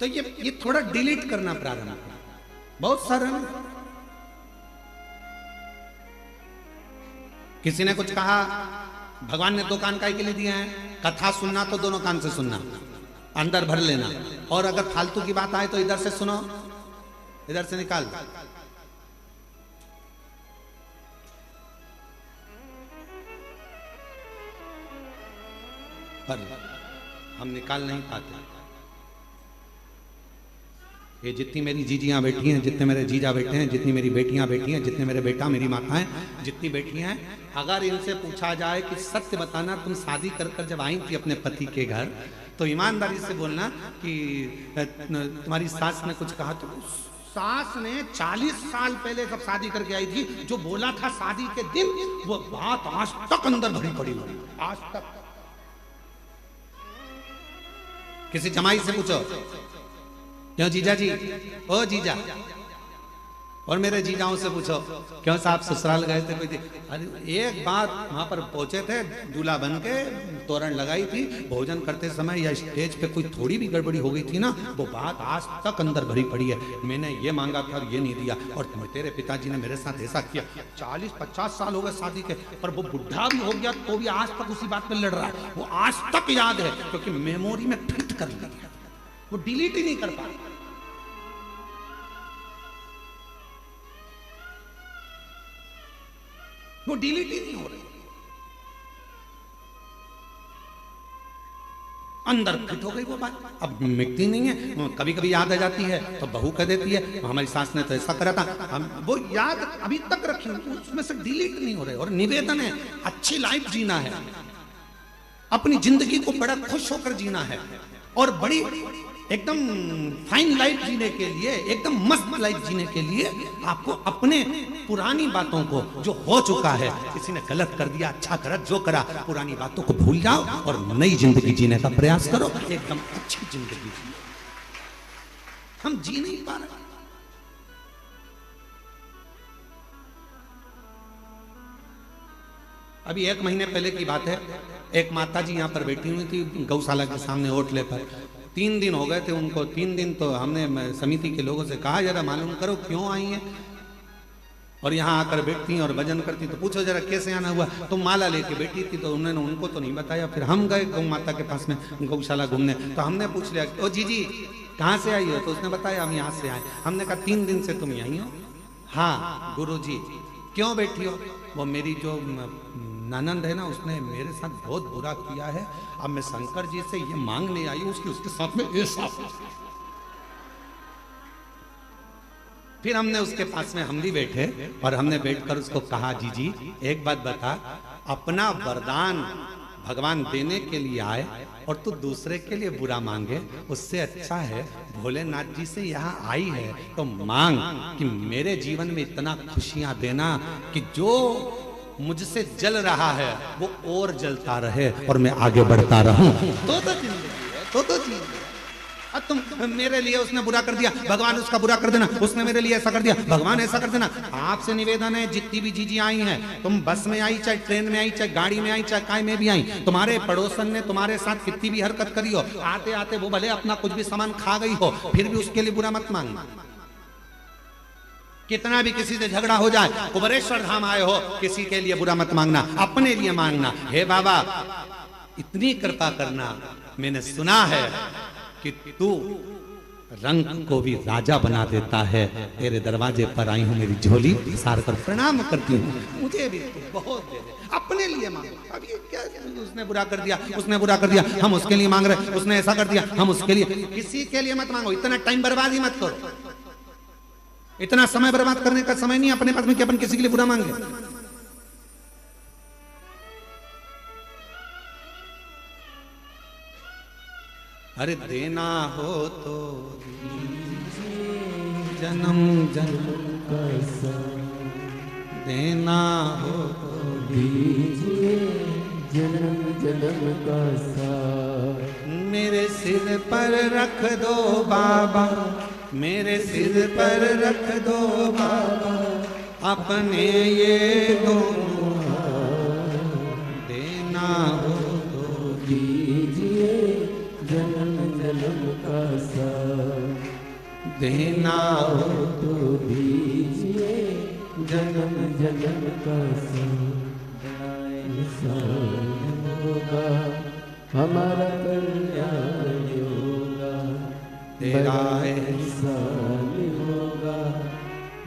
तो ये थोड़ा डिलीट करना प्रारंभ करो, बहुत सरल। किसी ने कुछ कहा, भगवान ने 2 कान काहे के लिए दिए हैं? कथा सुनना तो दोनों कान से सुनना, अंदर भर लेना, और अगर फालतू की बात आए तो इधर से सुनो, इधर से निकाल। पर हम निकाल नहीं पाते। ये जितनी मेरी जीजियां बैठी हैं, जितने मेरे जीजा बैठे हैं, जितनी मेरी बेटियां बैठी हैं, जितने मेरे बेटा मेरी माताएं जितनी बैठी हैं, अगर इनसे पूछा जाए कि सत्य बताना, तुम शादी कर कर जब आई थी अपने पति के घर, तो ईमानदारी से बोलना कि तुम्हारी सास ने कुछ कहा, तो सास ने 40 साल पहले जब शादी करके आई थी, जो बोला था शादी के दिन, वो बात आज तक अंदर भरी पड़ी, आज तक। किसी जमाई से पूछो, क्यों जीजा जी, ओ जीजा, और मेरे जीजाओं से पूछो, क्यों साहब ससुराल गए थे कोई? अरे एक बात, वहां पर पहुंचे थे, दूल्हा बन के तोरण लगाई थी, भोजन करते समय या स्टेज पे कोई थोड़ी भी गड़बड़ी हो गई थी ना, वो बात आज तक अंदर भरी पड़ी है। मैंने ये मांगा था और ये नहीं दिया, और तेरे पिताजी ने मेरे साथ ऐसा किया। 40-50 साल हो गए शादी के, पर वो बुढ़ा भी हो गया तो भी आज तक उसी बात पे लड़ रहा है। वो आज तक याद है, क्योंकि मेमोरी में फिट कर लिया, वो डिलीट ही नहीं कर पा। वो डिलीट ही नहीं हो रही, अंदर फिट हो गई वो बात, अब मिटती नहीं है। कभी कभी याद आ जाती है तो बहू कह देती है, हमारी सास ने तो ऐसा करा था, हम वो याद अभी तक रखी, उसमें से डिलीट नहीं हो रहे। और निवेदन है, अच्छी लाइफ जीना है, अपनी जिंदगी को बड़ा खुश होकर जीना है, और बड़ी एकदम फाइन लाइफ जीने के लिए, एकदम मस्त लाइफ जीने के लिए आपको अपने पुरानी बातों को, जो हो चुका है, किसी ने गलत कर दिया, अच्छा करा, जो करा, पुरानी बातों को भूल जाओ और नई जिंदगी जीने का प्रयास करो, एकदम अच्छी जिंदगी जियो। हम जी नहीं पा रहे। अभी 1 महीने पहले की बात है, एक माता जी यहाँ पर बैठी हुई थी गौशाला के सामने ओटले पर। 3 दिन हो गए थे उनको। 3 दिन तो हमने समिति के लोगों से कहा, जरा मालूम करो क्यों आई हैं, और यहाँ आकर बैठती और भजन करती, तो पूछो जरा कैसे आना हुआ। तो माला लेके बैठी थी, तो उन्होंने उनको तो नहीं बताया। फिर हम गए गौ माता के पास में गौशाला घूमने, तो हमने पूछ लिया, ओ जीजी कहाँ से आई हो? तो उसने बताया हम यहाँ से आए। हमने कहा 3 दिन से तुम यहीं हो? हाँ गुरु जी। क्यों बैठी हो? वो मेरी जो ननंद है ना, उसने मेरे साथ बहुत बुरा किया है, अब मैं शंकर जी से ये मांगने आई हूँ उसके साथ में ऐसा। फिर हमने उसके पास में हम भी बैठे और हमने बैठकर उसको कहा, जी एक बात बता, अपना वरदान भगवान देने के लिए आए और तू दूसरे के लिए बुरा मांगे, उससे अच्छा है भोलेनाथ जी से यहाँ आई है तो मांग कि मेरे जीवन में इतना खुशियां देना कि जो मुझसे जल रहा है वो और जलता रहे और मैं आगे बढ़ता रहूं। तो जिंदगी है, तो जिंदगी। अब तुम मेरे लिए उसने बुरा कर दिया, भगवान उसका बुरा कर देना, उसने मेरे लिए ऐसा कर दिया, भगवान ऐसा कर देना। आपसे निवेदन है, जितनी भी जीजी आई हैं, तुम बस में आई, चाहे ट्रेन में आई, चाहे गाड़ी में आई, चाहे काय में भी आई, तुम्हारे पड़ोसन ने तुम्हारे साथ कितनी भी हरकत करी हो, आते आते वो भले अपना कुछ भी सामान खा गई हो, फिर भी उसके लिए बुरा मत मांगना। कितना भी किसी से झगड़ा हो जाए, कुबरेश्वर धाम आए हो, किसी के लिए बुरा मत मांगना, अपने लिए मांगना। हे बाबा इतनी कृपा करना, मैंने सुना है कि तू रंग को भी राजा बना देता है, तेरे दरवाजे पर आई हूं, मेरी झोली सार कर प्रणाम करती हूँ, मुझे भी बहुत दे दे, अपने लिए मांगो। अब ये क्या, उसने बुरा कर दिया, उसने बुरा कर दिया, हम उसके लिए मांग रहे, उसने ऐसा कर दिया, हम उसके लिए। किसी के लिए मत मांगो, इतना टाइम बर्बाद ही मत करो, इतना समय बर्बाद करने का समय नहीं अपने पास में कि अपन किसी के लिए बुरा मांगे। अरे देना हो तो जन्म जन्म का देना हो तो दीजिए जन्म जन्म का साथ। मेरे सिर पर रख दो बाबा, मेरे सिर पर रख दो बाबा, अपने ये दोनों देना हो तो दीजिए जन्म जन्म का साथ, देना हो तो दीजिए जन्म जन्म का साथ। इंसान होगा हमारा कल्याण होगा, तेरा इंसान होगा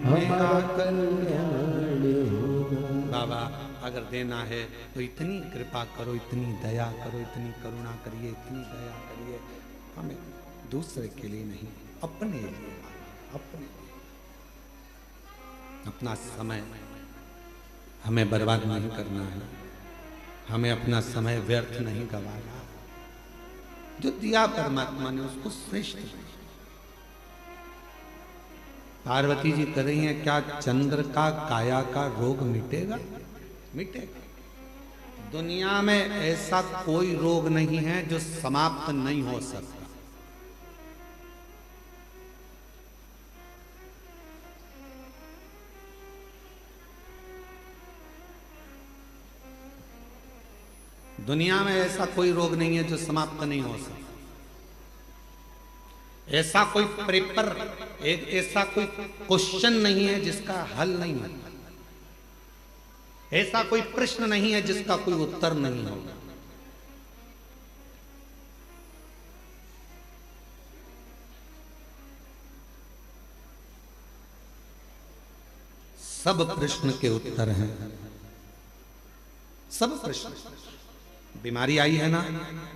हमारा कल्याण होगा। बाबा अगर देना है तो इतनी कृपा करो, इतनी दया करो, इतनी करुणा करिए, इतनी दया करिए, हमें दूसरे के लिए नहीं, अपने लिए, अपने अपना समय हमें बर्बाद नहीं करना है, हमें अपना समय व्यर्थ नहीं गंवाना। जो दिया परमात्मा ने उसको श्रेष्ठ। पार्वती जी कह रही हैं, क्या चंद्र का काया का रोग मिटेगा? मिटेगा। दुनिया में ऐसा कोई रोग नहीं है जो समाप्त नहीं हो सकता। दुनिया में ऐसा कोई रोग नहीं है जो समाप्त नहीं हो सकता। ऐसा कोई पेपर, एक ऐसा कोई क्वेश्चन नहीं है जिसका हल नहीं है। ऐसा कोई प्रश्न नहीं है जिसका कोई उत्तर नहीं होगा। सब प्रश्न के उत्तर हैं, सब प्रश्न। बीमारी आई है ना,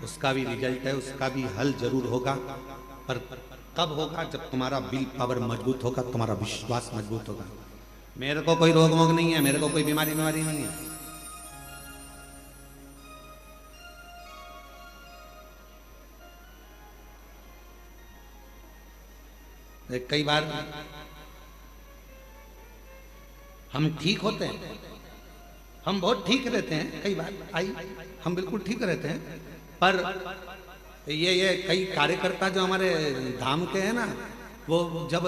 उसका भी रिजल्ट है, उसका भी हल जरूर होगा, पर कब होगा? जब तुम्हारा विल पावर मजबूत होगा, तुम्हारा विश्वास मजबूत होगा। मेरे को कोई रोग वोग नहीं है, मेरे को कोई बीमारी नहीं है। कई बार हम ठीक होते हैं, हम बहुत ठीक रहते हैं, कई बार हम बिल्कुल ठीक रहते हैं, पर ये कई कार्यकर्ता जो हमारे धाम के हैं ना, वो जब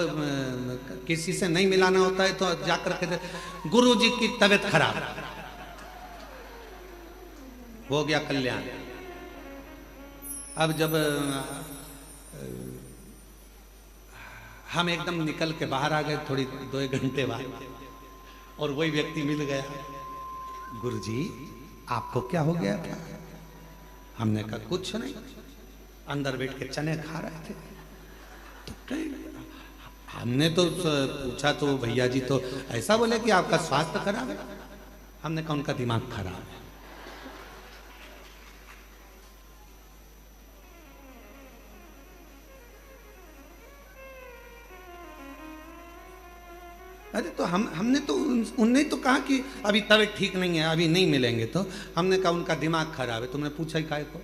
किसी से नहीं मिलाना होता है तो जाकर कहते गुरु जी की तबीयत खराब, हो गया कल्याण। अब जब हम एकदम निकल के बाहर आ गए थोड़ी 2 घंटे बाद, और वही व्यक्ति मिल गया, गुरुजी आपको क्या हो गया था? हमने कहा कुछ नहीं, अंदर बैठ के चने खा रहे थे। तो हमने तो पूछा तो भैया जी तो ऐसा बोले कि आपका स्वास्थ्य खराब है। हमने कहा उनका दिमाग खराब है। अरे तो हमने तो उनने तो कहा कि अभी तबीयत ठीक नहीं है, अभी नहीं मिलेंगे। तो हमने कहा उनका दिमाग खराब है। तुमने पूछा ही काहे को?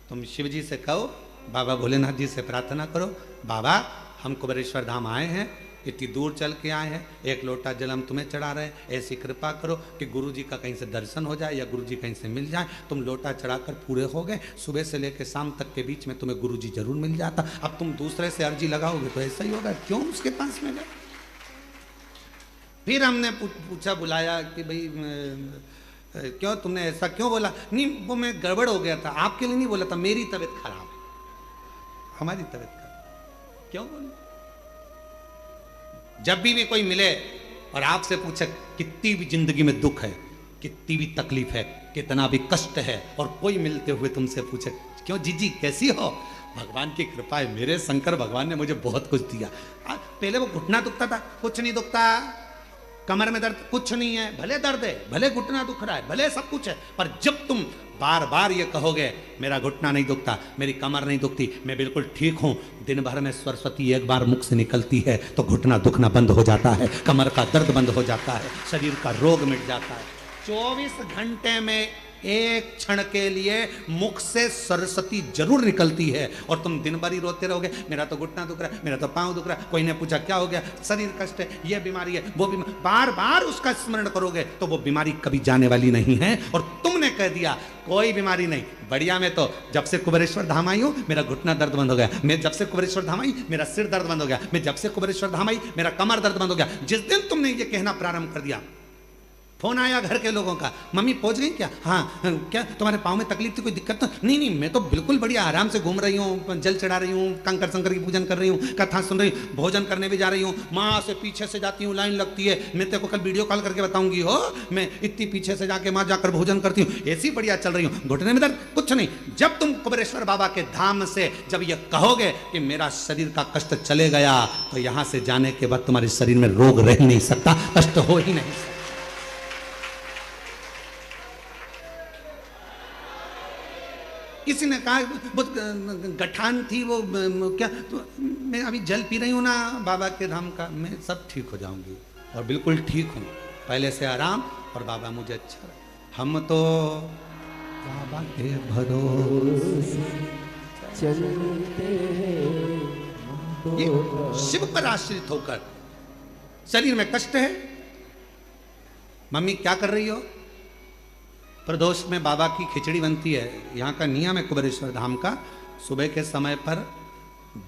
तुम शिव जी से कहो, बाबा भोलेनाथ जी से प्रार्थना करो, बाबा हम कुबेरेश्वर धाम आए हैं, इतनी दूर चल के आए हैं, 1 लोटा जल हम तुम्हें चढ़ा रहे हैं, ऐसी कृपा करो कि गुरु जी का कहीं से दर्शन हो जाए या गुरु जी कहीं से मिल जाए। तुम लोटा चढ़ाकर पूरे हो गए, सुबह से लेकर शाम तक के बीच में तुम्हें गुरु जी जरूर मिल जाता। अब तुम दूसरे से अर्जी लगाओगे तो ऐसा ही होगा, क्यों उसके पास में गए? फिर हमने पूछा, बुलाया कि भाई क्यों तुमने ऐसा क्यों बोला? नहीं वो मैं गड़बड़ हो गया था, आपके लिए नहीं बोला था, मेरी तबीयत खराब है, हमारी तबीयत खराब। क्यों बोले? जब भी कोई मिले और आपसे पूछे कितनी भी जिंदगी में दुख है, कितनी भी तकलीफ है, कितना भी कष्ट है, और कोई मिलते हुए तुमसे पूछे क्यों जीजी कैसी हो? भगवान की कृपा है, मेरे शंकर भगवान ने मुझे बहुत कुछ दिया। पहले वो घुटना दुखता था, कुछ नहीं दुखता। कमर में दर्द, कुछ नहीं है, भले दर्द है, भले घुटना दुख रहा है, भले सब कुछ है, पर जब तुम बार बार ये कहोगे मेरा घुटना नहीं दुखता, मेरी कमर नहीं दुखती, मैं बिल्कुल ठीक हूं, दिन भर में सरस्वती एक बार मुख से निकलती है तो घुटना दुखना बंद हो जाता है, कमर का दर्द बंद हो जाता है, शरीर का रोग मिट जाता है। 24 घंटे में एक क्षण के लिए मुख से सरस्वती जरूर निकलती है और तुम दिन भर ही रोते रहोगे, मेरा तो घुटना दुख रहा है, मेरा तो पांव दुख रहा है, कोई ने पूछा क्या हो गया, शरीर कष्ट है, ये बीमारी है, वो बीमारी, बार बार उसका स्मरण करोगे तो वो बीमारी कभी जाने वाली नहीं है। और तुमने कह दिया कोई बीमारी नहीं, बढ़िया, मैं तो जब से कुबेरेश्वर धाम आई हूं मेरा घुटना दर्द बंद हो गया, मैं जब से कुबेरेश्वर धाम आई मेरा सिर दर्द बंद हो गया, मैं जब से कुबेरेश्वर धाम आई मेरा कमर दर्द बंद हो गया। जिस दिन तुमने ये कहना प्रारंभ कर दिया, फोन आया घर के लोगों का, मम्मी पहुंच गई क्या, हाँ क्या तुम्हारे पाँव में तकलीफ थी, कोई दिक्कत तो नहीं, नहीं मैं तो बिल्कुल बढ़िया आराम से घूम रही हूँ, जल चढ़ा रही हूँ, कंकर शंकर की पूजन कर रही हूँ, कथा सुन रही हूँ, भोजन करने भी जा रही हूँ, माँ से पीछे से जाती हूँ, लाइन लगती है, मैं तेरे को कल वीडियो कॉल करके बताऊंगी, हो मैं इतनी पीछे से जाके माँ जाकर भोजन करती हूँ, ऐसी बढ़िया चल रही हूँ, घुटने में दर्द कुछ नहीं। जब तुम कुबेरेश्वर बाबा के धाम से जब ये कहोगे कि मेरा शरीर का कष्ट चले गया, तो यहाँ से जाने के बाद तुम्हारे शरीर में रोग रह नहीं सकता, कष्ट हो ही नहीं सकता। किसी ने कहा बहुत गठान थी वो क्या, तो मैं अभी जल पी रही हूँ ना बाबा के धाम का, मैं सब ठीक हो जाऊंगी और बिल्कुल ठीक हूँ, पहले से आराम और बाबा मुझे अच्छा रहे। हम तो बाबा के भरोसे चलते ये शिव पर आश्रित होकर, शरीर में कष्ट है, मम्मी क्या कर रही हो, प्रदोष में बाबा की खिचड़ी बनती है, यहाँ का नियम है कुबेरेश्वर धाम का, सुबह के समय पर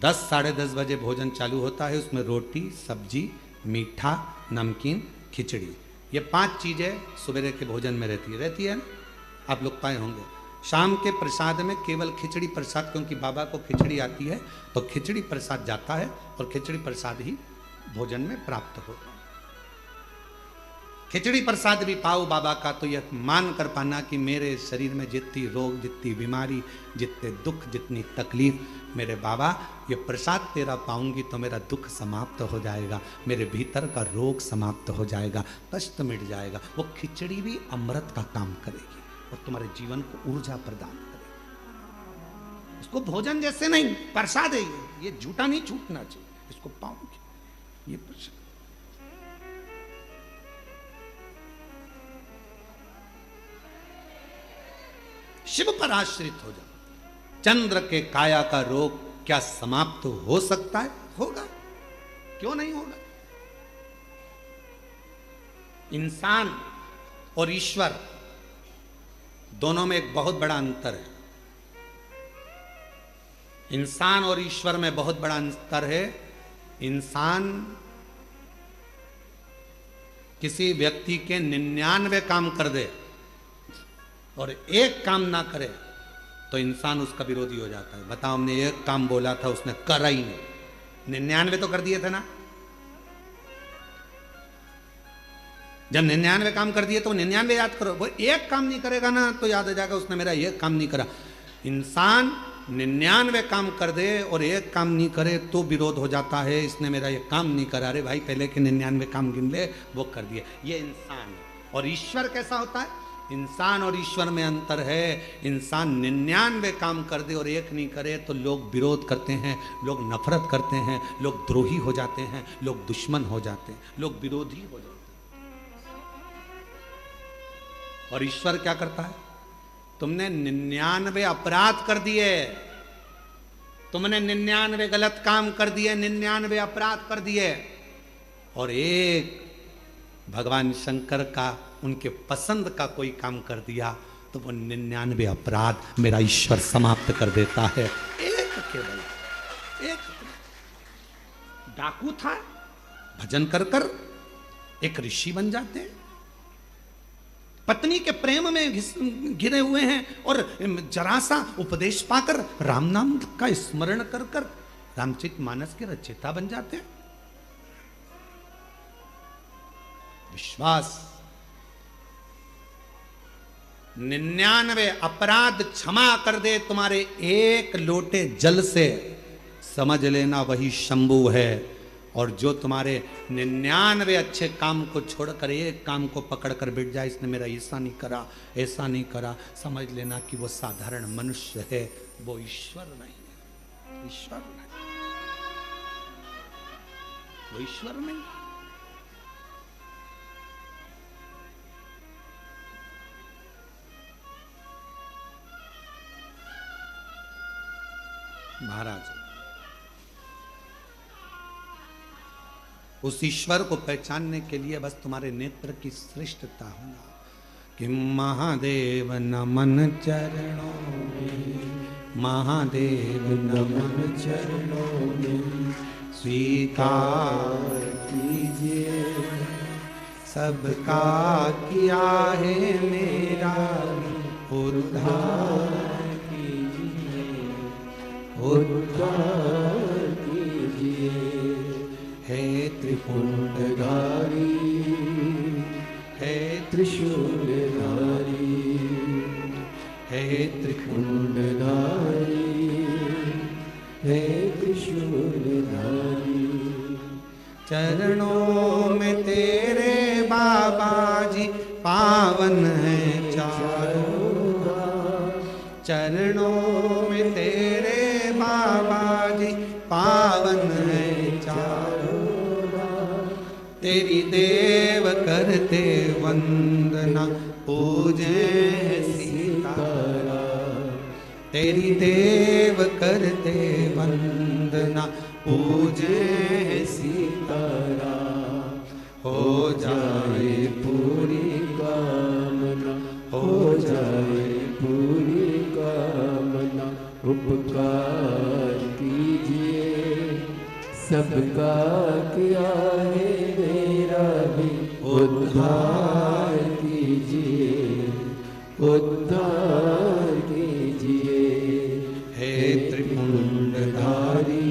10 साढ़े 10 बजे भोजन चालू होता है, उसमें रोटी सब्जी मीठा नमकीन खिचड़ी, ये 5 चीज़ें सुबह के भोजन में रहती है, आप लोग पाए होंगे। शाम के प्रसाद में केवल खिचड़ी प्रसाद, क्योंकि बाबा को खिचड़ी आती है तो खिचड़ी प्रसाद जाता है और खिचड़ी प्रसाद ही भोजन में प्राप्त होता है। खिचड़ी प्रसाद भी पाओ बाबा का तो यह मान कर पाना कि मेरे शरीर में जितनी रोग जितनी बीमारी जितने दुख जितनी तकलीफ, मेरे बाबा ये प्रसाद तेरा पाऊंगी तो मेरा दुख समाप्त हो जाएगा, मेरे भीतर का रोग समाप्त हो जाएगा, कष्ट मिट जाएगा। वो खिचड़ी भी अमृत का काम करेगी और तुम्हारे जीवन को ऊर्जा प्रदान करेगी। उसको भोजन जैसे नहीं, प्रसाद है ये झूठा नहीं छूटना चाहिए, इसको पाऊंगी ये प्रसाद। शिव पर आश्रित हो जाओ। चंद्र के काया का रोग क्या समाप्त हो सकता है? होगा, क्यों नहीं होगा। इंसान और ईश्वर दोनों में एक बहुत बड़ा अंतर है। इंसान और ईश्वर में बहुत बड़ा अंतर है। इंसान किसी व्यक्ति के 99 काम कर दे और एक काम ना करे तो इंसान उसका विरोधी हो जाता है। बताओ, हमने एक काम बोला था उसने करा ही नहीं, 99 तो कर दिए थे ना। जब 99 काम कर दिए तो 99 याद करो, वो एक काम नहीं करेगा ना तो याद आ जाएगा उसने मेरा एक काम नहीं करा। इंसान 99 काम कर दे और एक काम नहीं करे तो विरोध हो जाता है, इसने मेरा ये काम नहीं करा। अरे भाई, पहले के 99 काम गिन ले, वो कर दिए। ये इंसान है। और ईश्वर कैसा होता है? इंसान और ईश्वर में अंतर है। इंसान 99 काम कर दे और एक नहीं करे तो लोग विरोध करते हैं, लोग नफरत करते हैं, लोग द्रोही हो जाते हैं, लोग दुश्मन हो जाते हैं, लोग विरोधी हो जाते हैं। और ईश्वर क्या करता है? तुमने 99 अपराध कर दिए, तुमने 99 गलत काम कर दिए, 99 अपराध कर दिए और एक भगवान शंकर का, उनके पसंद का कोई काम कर दिया तो वो 99 अपराध मेरा ईश्वर समाप्त कर देता है। एक केवल एक डाकू था, भजन कर कर एक ऋषि बन जाते हैं। पत्नी के प्रेम में घिरे हुए हैं और जरा सा उपदेश पाकर राम नाम का स्मरण कर कर रामचरितमानस के रचयिता बन जाते हैं। विश्वास, 99 अपराध क्षमा कर दे तुम्हारे एक लोटे जल से, समझ लेना वही शंभु है। और जो तुम्हारे 99 अच्छे काम को छोड़कर एक काम को पकड़कर बैठ जाए, इसने मेरा ऐसा नहीं करा, ऐसा नहीं करा, समझ लेना कि वो साधारण मनुष्य है, वो ईश्वर नहीं है। ईश्वर नहीं, वो ईश्वर नहीं। उस ईश्वर को पहचानने के लिए बस तुम्हारे नेत्र की श्रेष्ठता होना। कि महादेव नमन चरणों में, महादेव नमन चरणों में, स्वीकार कीजिए सबका किया है मेरा उद्धार कीजिए, उद्धार कीजिए। हे त्रिपुंडधारी, हे त्रिशूलधारी, हे त्रिपुंडधारी, हे त्रिशूलधारी। चरणों में तेरे बाबा जी पावन है चारों धाम, चरणों में तेरे बाबा जी पावन है चारों धाम। तेरी देव करते वंदना पूजे सीताराम, तेरी देव करते वंदना पूजे सीताराम। हो जाए पूरी कामना, हो जाए पूरी कामना। उपकार कीजिए सबका किया है मेरा भी उद्धार कीजिए, उद्धार कीजिए। हे त्रिपुंडधारी,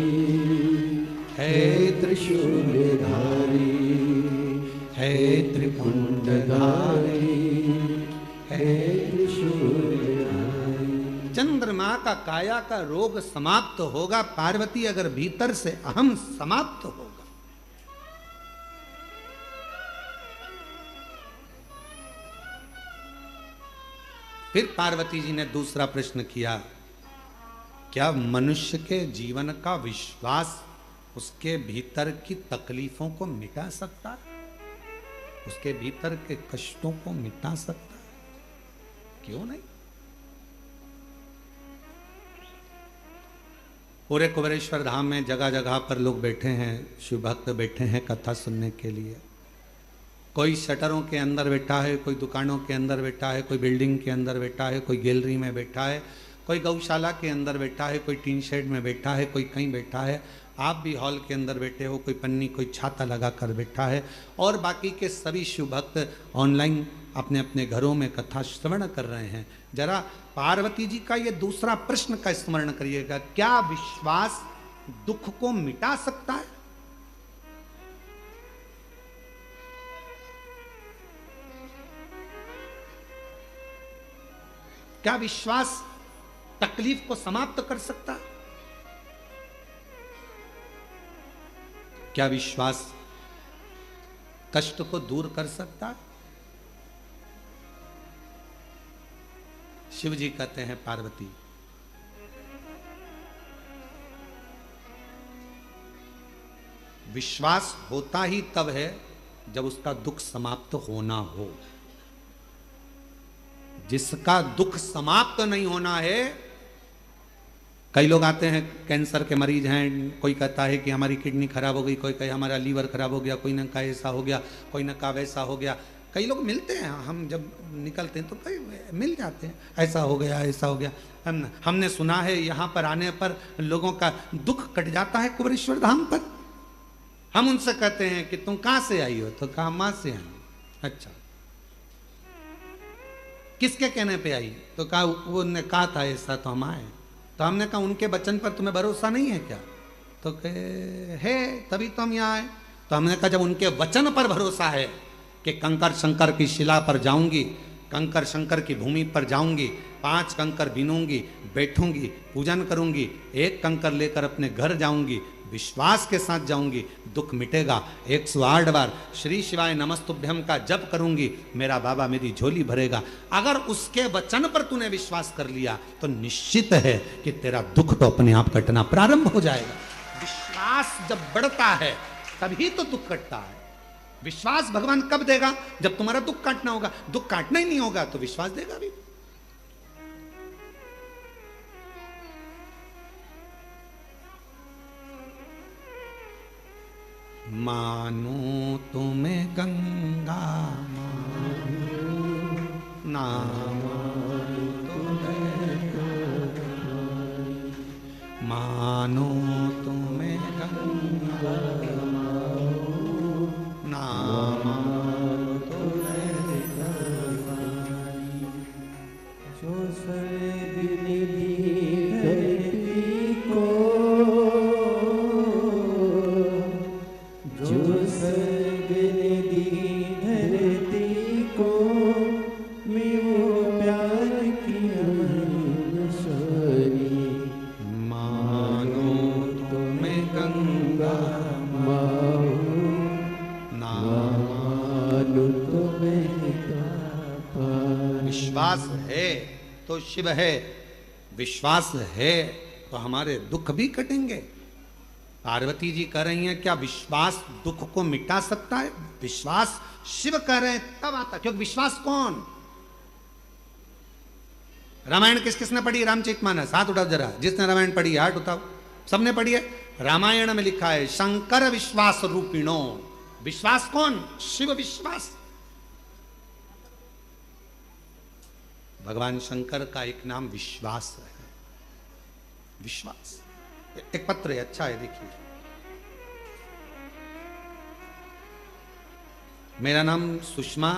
हे त्रिशूलधारी, हे त्रिपुंडधारी, हे त्रिशूलधारी। चंद्रमा का काया का रोग समाप्त होगा पार्वती अगर भीतर से अहम समाप्त होगा। फिर पार्वती जी ने दूसरा प्रश्न किया, क्या मनुष्य के जीवन का विश्वास उसके भीतर की तकलीफों को मिटा सकता है, उसके भीतर के कष्टों को मिटा सकता है? क्यों नहीं? पूरे कुबेरेश्वर धाम में जगह जगह पर लोग बैठे हैं, शिव भक्त बैठे हैं कथा सुनने के लिए। कोई शटरों के अंदर बैठा है, कोई दुकानों के अंदर बैठा है, कोई बिल्डिंग के अंदर बैठा है, कोई गैलरी में बैठा है, कोई गौशाला के अंदर बैठा है, कोई टीन शेड में बैठा है, कोई कहीं बैठा है। आप भी हॉल के अंदर बैठे हो, कोई पन्नी कोई छाता लगा कर बैठा है, और बाकी के सभी शिव भक्त ऑनलाइन अपने अपने घरों में कथा श्रवण कर रहे हैं। जरा पार्वती जी का ये दूसरा प्रश्न का स्मरण करिएगा, क्या विश्वास दुख को मिटा सकता है? क्या विश्वास तकलीफ को समाप्त कर सकता है? क्या विश्वास कष्ट को दूर कर सकता है? शिव जी कहते हैं, पार्वती विश्वास होता ही तब है जब उसका दुख समाप्त होना हो। जिसका दुख समाप्त नहीं होना है, कई लोग आते हैं कैंसर के मरीज हैं, कोई कहता है कि हमारी किडनी खराब हो गई, कोई कहे हमारा लीवर खराब हो गया, कोई न कहा ऐसा हो गया, कोई न कहा वैसा हो गया। कई लोग मिलते हैं, हम जब निकलते हैं तो कई मिल जाते हैं, ऐसा हो गया ऐसा हो गया। हमने सुना है यहाँ पर आने पर लोगों का दुख कट जाता है कुबेरेश्वर धाम पर। हम उनसे कहते हैं कि तुम कहाँ से आई हो, तो कहा माँ से आई। अच्छा, किसके कहने पे आई? तो कहा वो ने कहा था ऐसा तो हम आए। तो हमने कहा उनके वचन पर तुम्हें भरोसा नहीं है क्या? तो कहे है, तभी तो हम यहाँ आए। तो हमने कहा जब उनके वचन पर भरोसा है कि कंकर शंकर की शिला पर जाऊंगी, कंकर शंकर की भूमि पर जाऊंगी, 5 कंकर बीनूंगी, बैठूंगी, पूजन करूंगी, एक कंकर लेकर अपने घर जाऊंगी, विश्वास के साथ जाऊंगी, दुख मिटेगा। 108 बार श्री शिवाय नमस्तुभ्यम का जप करूंगी, मेरा बाबा मेरी झोली भरेगा। अगर उसके वचन पर तूने विश्वास कर लिया तो निश्चित है कि तेरा दुख तो अपने आप कटना प्रारंभ हो जाएगा। विश्वास जब बढ़ता है तभी तो दुख कटता है। विश्वास भगवान कब देगा? जब तुम्हारा दुख काटना होगा। दुख काटना ही नहीं होगा तो विश्वास देगा भी। मानो तुम्हें गंगा ना मानो तुम्हें गंगा ना जो स्वर्ग निधि धरती को, जो स्वर्ग निधि धरती को, मैं वो प्यार की अमृतसरी। मानो तुम्हें गंगा ना मानो तुम्हें विश्वास है तो शिव है, विश्वास है तो हमारे दुख भी कटेंगे। पार्वती जी कह रही हैं क्या विश्वास दुख को मिटा सकता है? विश्वास शिव कह रहे हैं तब आता, क्योंकि विश्वास कौन? रामायण किस किसने पढ़ी? रामचरितमानस, हाथ उठाओ जरा। जिसने रामायण पढ़ी हाथ उठाओ। सबने पढ़ी है? रामायण में लिखा है शंकर विश्वास रूपिणो। विश्वास कौन? शिव विश्वास। भगवान शंकर का एक नाम विश्वास है। विश्वास। एक पत्र है, अच्छा है, देखिए। मेरा नाम सुषमा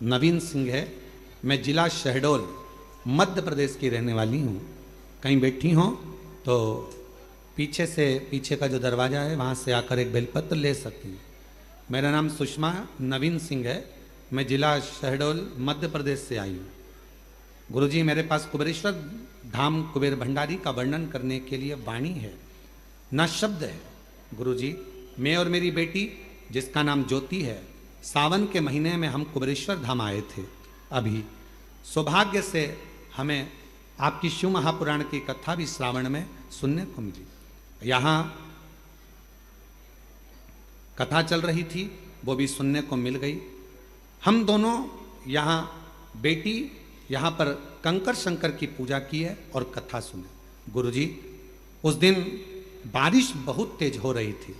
नवीन सिंह है। मैं जिला शहडोल मध्य प्रदेश की रहने वाली हूँ। कहीं बैठी हो तो पीछे का जो दरवाज़ा है वहाँ से आकर एक बेलपत्र ले सकती हैं। मेरा नाम सुषमा नवीन सिंह है। मैं जिला शहडोल मध्य प्रदेश से आई हूँ। गुरुजी, मेरे पास कुबेरेश्वर धाम कुबेर भंडारी का वर्णन करने के लिए वाणी है, न शब्द है। गुरुजी, मैं और मेरी बेटी जिसका नाम ज्योति है, सावन के महीने में हम कुबेरेश्वर धाम आए थे। अभी सौभाग्य से हमें आपकी शिव महापुराण की कथा भी श्रावण में सुनने को मिली। यहाँ कथा चल रही थी, वो भी सुनने को मिल गई। हम दोनों यहाँ बेटी यहाँ पर कंकर शंकर की पूजा की है और कथा सुने। गुरुजी, उस दिन बारिश बहुत तेज हो रही थी,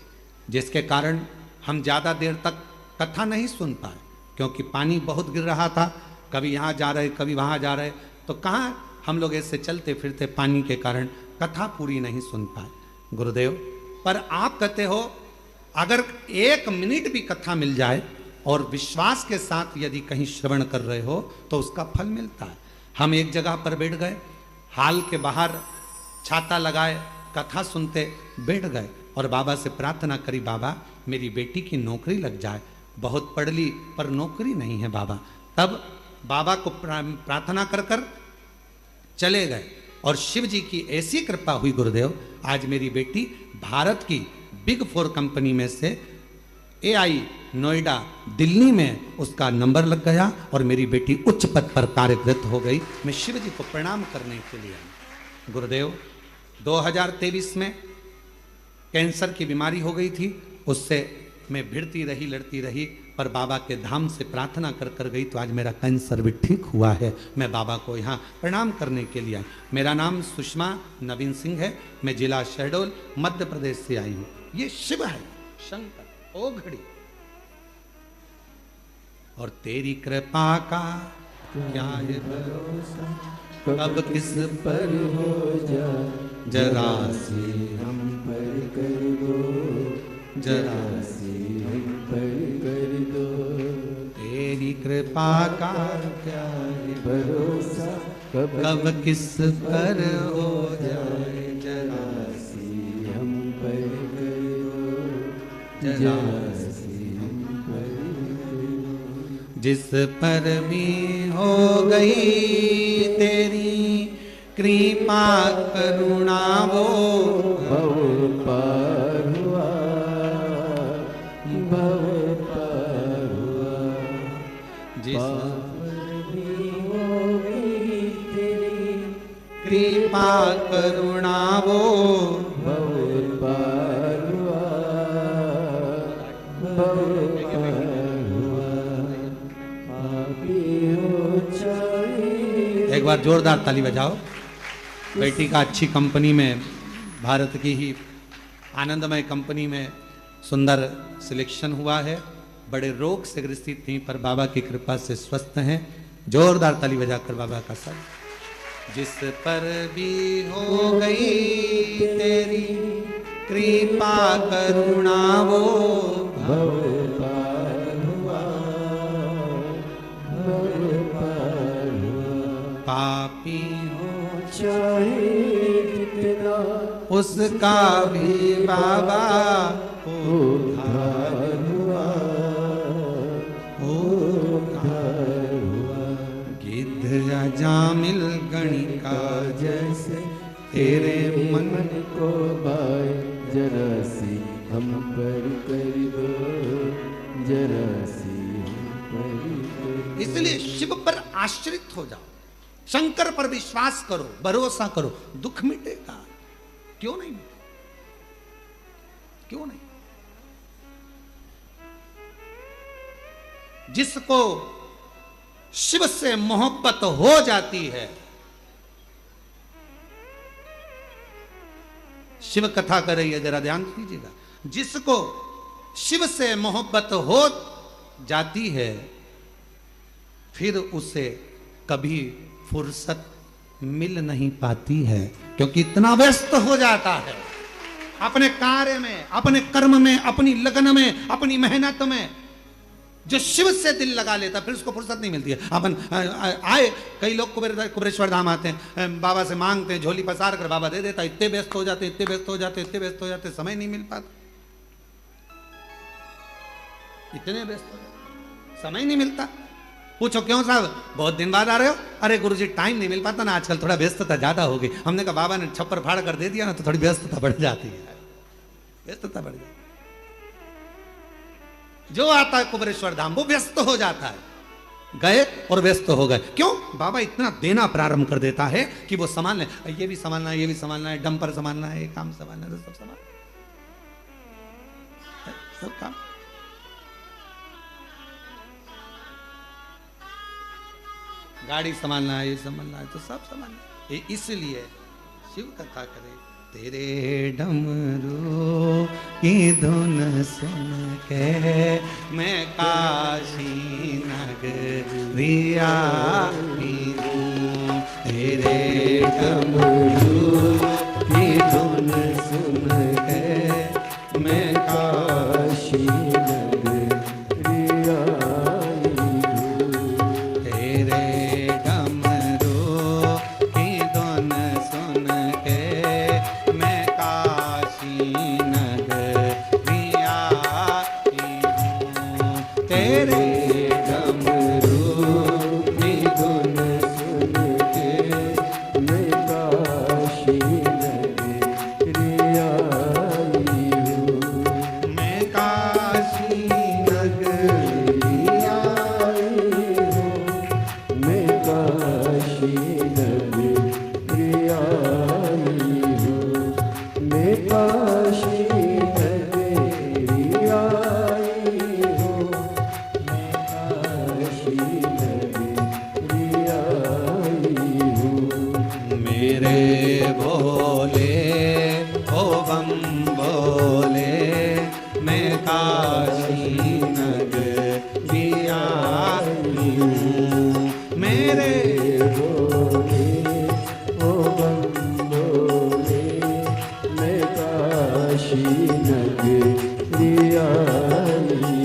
जिसके कारण हम ज़्यादा देर तक कथा नहीं सुन पाए, क्योंकि पानी बहुत गिर रहा था। कभी यहाँ जा रहे, कभी वहाँ जा रहे, तो कहाँ हम लोग ऐसे चलते फिरते पानी के कारण कथा पूरी नहीं सुन पाए। गुरुदेव, पर आप कहते हो अगर 1 मिनट भी कथा मिल जाए और विश्वास के साथ यदि कहीं श्रवण कर रहे हो तो उसका फल मिलता है। हम एक जगह पर बैठ गए, हाल के बाहर छाता लगाए, कथा सुनते बैठ गए और बाबा से प्रार्थना करी, बाबा मेरी बेटी की नौकरी लग जाए। बहुत पढ़ ली पर नौकरी नहीं है बाबा। तब बाबा को प्रार्थना कर कर चले गए और शिव जी की ऐसी कृपा हुई गुरुदेव, आज मेरी बेटी भारत की बिग 4 कंपनी में से AI नोएडा दिल्ली में उसका नंबर लग गया और मेरी बेटी उच्च पद पर कार्यरत हो गई। मैं शिव जी को प्रणाम करने के लिए आई। गुरुदेव, 2023 में कैंसर की बीमारी हो गई थी, उससे मैं भिड़ती रही, लड़ती रही, पर बाबा के धाम से प्रार्थना कर कर गई तो आज मेरा कैंसर भी ठीक हुआ है। मैं बाबा को यहाँ प्रणाम करने के लिए आई। मेरा नाम सुषमा नवीन सिंह है। मैं जिला शहडोल मध्य प्रदेश से आई हूँ। ये शिव है, शंकर ओ घड़ी। और तेरी कृपा का क्या है भरोसा, कब किस पर हो जाए, जरा से हम पर कर दो, जरा से हम पर कर दो। तेरी कृपा का क्या है भरोसा, कब किस पर हो जाए, जरा से हम पर कर दो, जरा से हम पर कर दो। जिस पर भी हो गई तेरी कृपा करुणा, वो भव पार हुआ, भव पार हुआ। जिस पर भी हो गई तेरी कृपा करुणा, वो भव पार हुआ, भव पार हुआ। एक बार जोरदार ताली बजाओ। बेटी का अच्छी कंपनी में, भारत की ही आनंदमय कंपनी में सुंदर सिलेक्शन हुआ है। बड़े रोग से ग्रसित थी पर बाबा की कृपा से स्वस्थ हैं। जोरदार ताली बजाकर बाबा का सर। जिस पर भी हो गई तेरी कृपा करुणा वो भव पार हुआ, भव पार हुआ। पापी हो चाहे कितना उसका भी बाबा उद्धार हुआ, उद्धार हुआ। गिद्ध जामिल गणिका जैसे तेरे मन मन को बाय जरा सी हम पर कर दो, जरा सी हम पर कर दो। इसलिए शिव पर आश्रित हो जाओ, शंकर पर विश्वास करो, भरोसा करो, दुख मिटेगा। क्यों नहीं? क्यों नहीं? जिसको शिव से मोहब्बत हो जाती है, शिव कथा कर रही है, जरा ध्यान दीजिएगा। जिसको शिव से मोहब्बत हो जाती है फिर उसे कभी फुर्सत मिल नहीं पाती है, क्योंकि इतना व्यस्त हो जाता है अपने कार्य में, अपने कर्म में, अपनी लगन में, अपनी मेहनत में। जो शिव से दिल लगा लेता फिर उसको फुर्सत नहीं मिलती है। अपन आए कई लोग कुबेरेश्वर धाम आते हैं, बाबा से मांगते हैं, झोली पसार कर बाबा दे देता। इतने व्यस्त हो जाते, इतने व्यस्त हो जाते, इतने व्यस्त हो जाते, समय नहीं मिल पाता। इतने व्यस्त हो जाते, समय नहीं मिलता। पूछो क्यों साहब, बहुत दिन बाद आ रहे हो? अरे गुरुजी टाइम नहीं मिल पाता ना, आजकल थोड़ा व्यस्तता ज्यादा हो गई। हमने कहा बाबा ने छप्पर फाड़ कर दे दिया ना, तो थोड़ी व्यस्तता बढ़ जाती है, व्यस्तता बढ़ जाती। जो आता है कुबेरेश्वर धाम वो व्यस्त हो जाता है। गए और व्यस्त हो गए। क्यों? बाबा इतना देना प्रारंभ कर देता है कि वो संभाल ले, ये भी संभालना है, ये भी संभालना है, डंपर संभालना है, काम संभालना है, सब संभालना है, सब काम। गाड़ी संभालना है, ये संभालना है, तो सब संभालना है। इसलिए शिव कथा करे। तेरे डमरू की धुन सुन के मैं काशी नगरिया हूँ। तेरे डमरू की धुन सुन के मैं काशी नगरिया हूँ। तेरे डमरू की धुन सुन के मैं काशी नगरिया हूँ। तेरे डमरू की धुन सुन के मैं काशी नगरिया हूँ। मैं काशी नगरिया हूँ। मैं काशी नगरिया हूँ। मैं काशी नगरिया हूँ। मैं काशी नगरिया हूँ। मेरे भोले ओ बम बोले मैं काशी नगरिया हूँ। मेरे बोले ओ बम बोले मैं काशी नगरिया हूँ।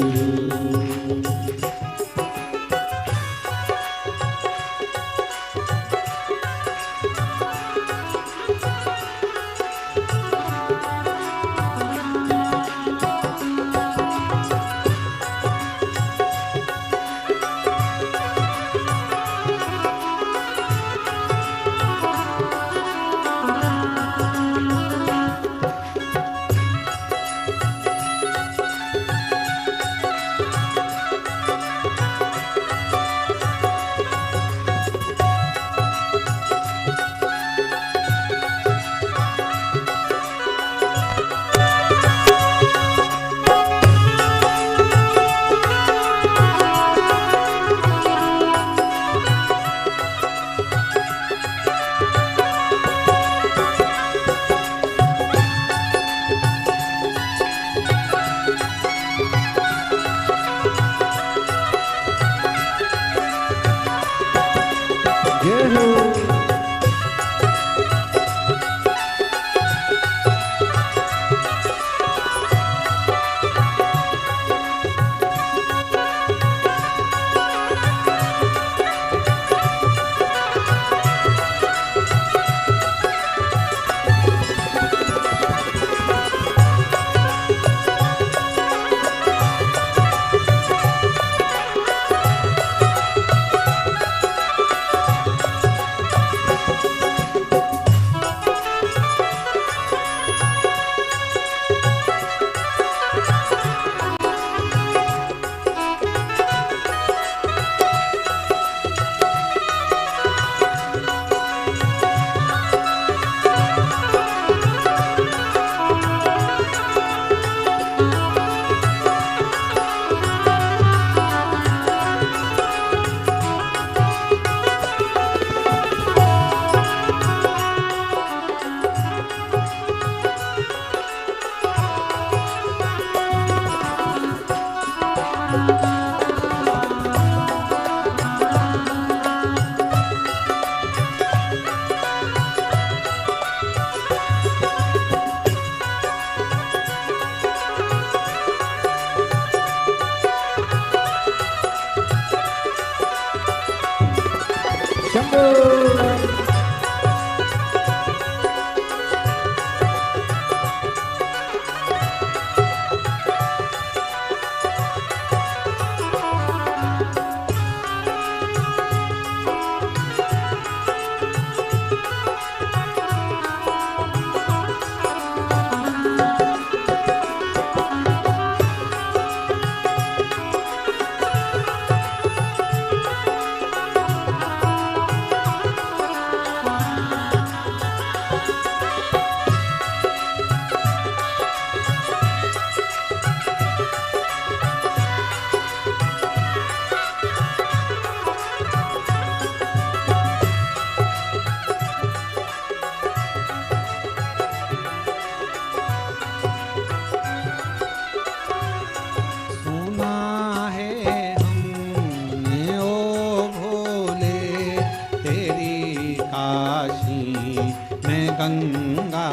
गंगा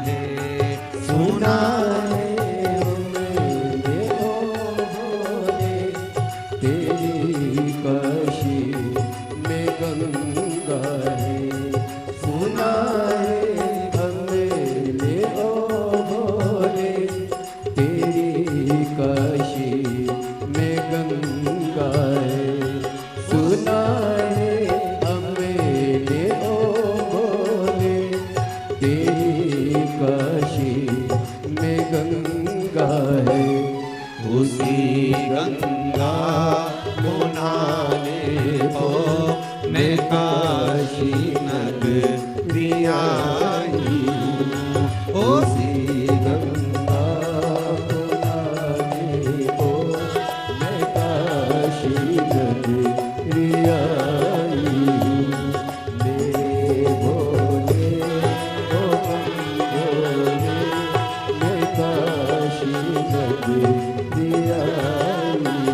है। सुना है हमने ओ भोले, तेरी काशी में गंगा है। सुना है हमने ओ भोले, तेरी काशी में गंगा है। सुना है हमने ओ भोले, तेरी काशी में गंगा है। उसी गंगा को नहाने को मैं काशी नगरी आई हूँ। उसी गंगा को नहाने को मैं काशी नगरी आई हूँ। मेरे भोले ओ भोले, मैं काशी नगरी आई हूँ।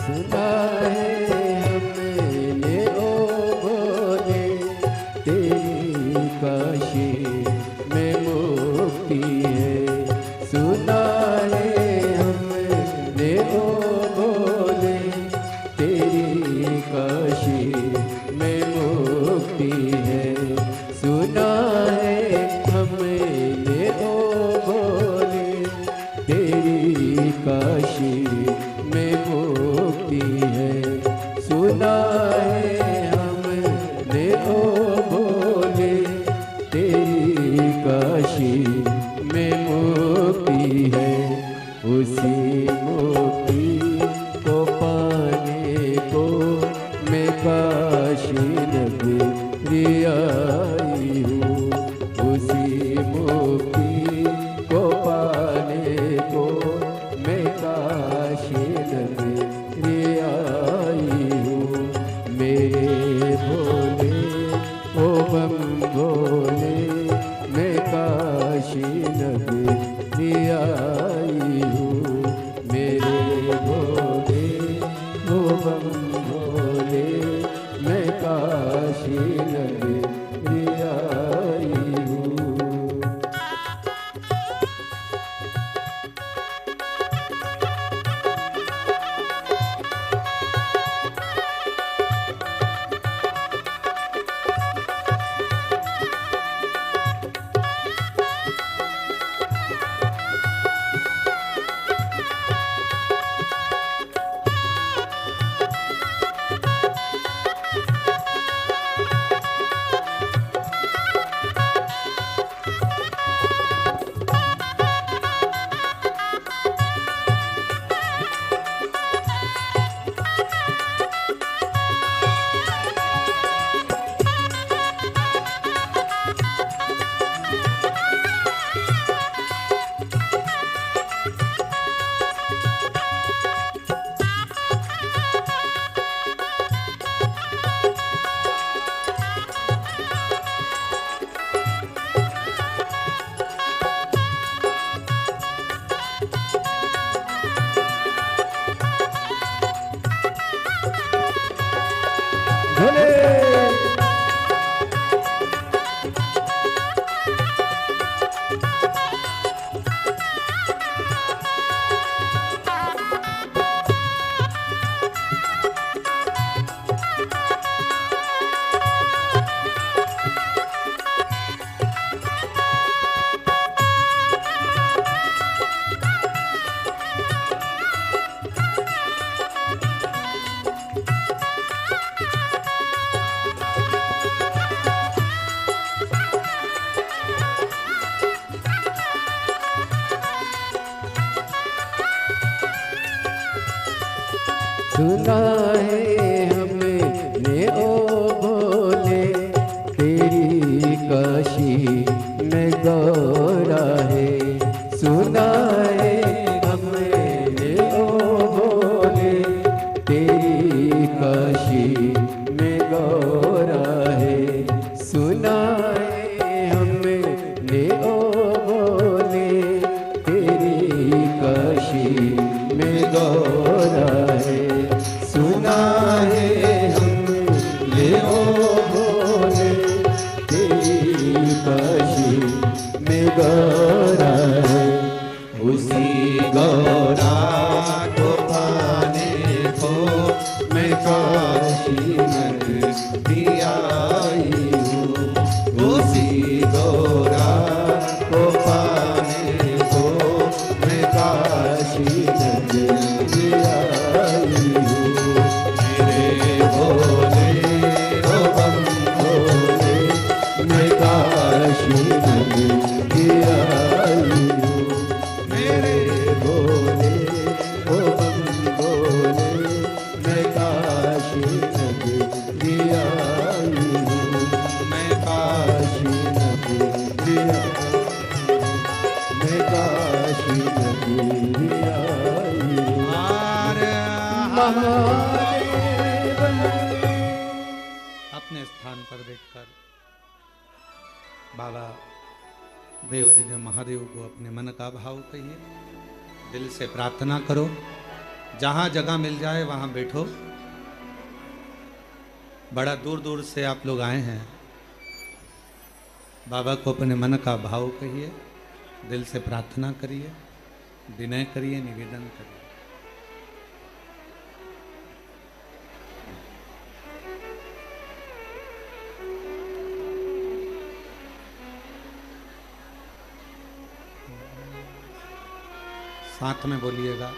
सुना है हमने ओ भोले, तेरी काशी में मुक्ति है। सुना है हमने ओ भोले, तेरी काशी में मुक्ति है। सुना है हमने ओ भोले, तेरी काशी में सुना है हमने ओ भोले तेरी काशी में गौरा है। सुना है हमने ओ भोले तेरी काशी में गौरा है। सुना है हमने ओ भोले तेरी काशी में गौरा है। सुना है हमने ओ भोले तेरी काशी में गौरा है। उसी गौरा को पाने को मैं काशी नगरी आई हूँ। उसी गौरा को पाने को मैं काशी नगरी आई हूँ। मेरे भोले ओ बम भोले मैं काशी नगरी आई हूँ। मेरे भोले ओ बम भोले मैं काशी नगरी आई हूँ। मैं काशी नगरी मैं काशी नगरी आई हूँ। महादेव अपने स्थान पर बैठकर बाबा देव जी ने महादेव को अपने मन का भाव कहिए, दिल से प्रार्थना करो। जहाँ जगह मिल जाए वहाँ बैठो। बड़ा दूर दूर से आप लोग आए हैं, बाबा को अपने मन का भाव कहिए, दिल से प्रार्थना करिए, विनय करिए, निवेदन करिए। साथ में बोलिएगा।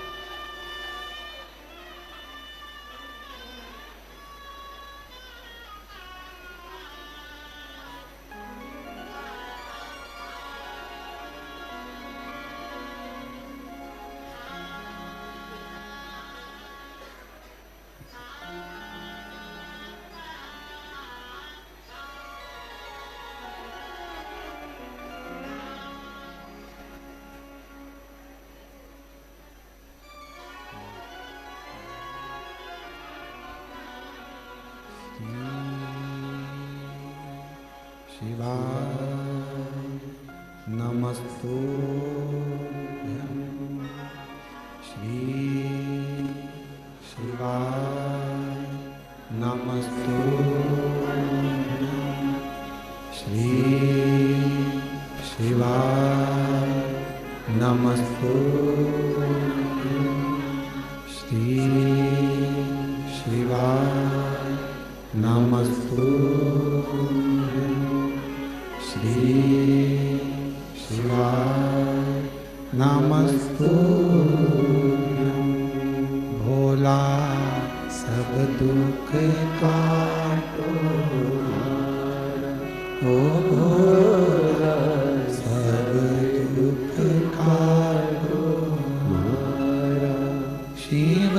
शिवाय नमस्तुभ्यं। श्री शिवाय नमस्तुभ्यं। श्री शिवाय नमस्तुभ्यं। श्री शिवाय नमस्तुभ्यं। श्री शिवाय नमस्तुभ्यं। भोला सब दुख काटो ओ भोला सब दुख काटो। शिव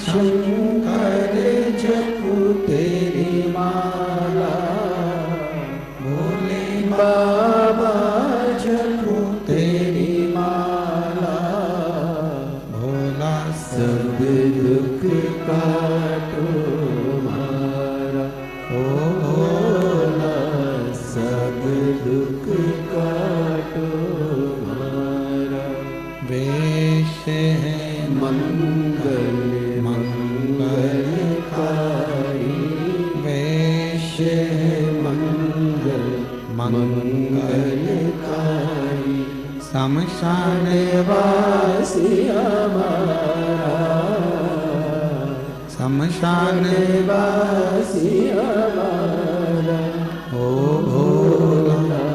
शंकर जपू तेरी माला, भोले बाबा जपू तेरी माला। भोला सब दुख काटो मारा ओ भोला सब दुख काटो मारा। वेश है मंगल मंगलकारी, वेश है मंगल मंगलकारी। शमशान वासी हमारा, शमशान वासी हमारा। ओ भोला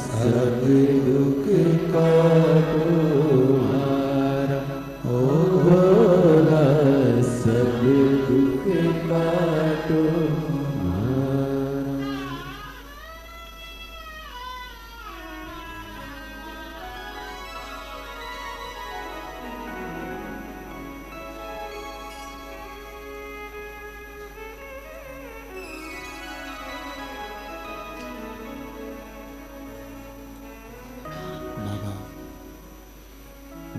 सब दुख काटो मारा ओ भोला सब दुख काटो मारा।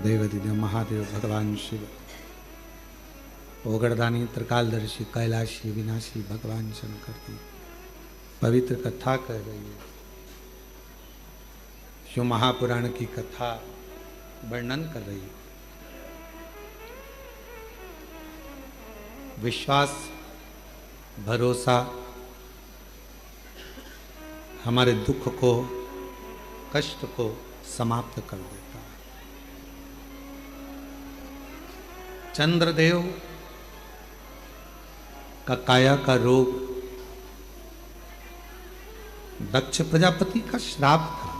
देवदिदेव महादेव भगवान शिव, ओगरदानी त्रिकालदर्शी कैलाशी विनाशी भगवान शंकर की पवित्र कथा कह रही है। शिव महापुराण की कथा वर्णन कर रही है। विश्वास, भरोसा हमारे दुख को, कष्ट को समाप्त कर देता है। चंद्रदेव का काया का रोग दक्ष प्रजापति का श्राप था,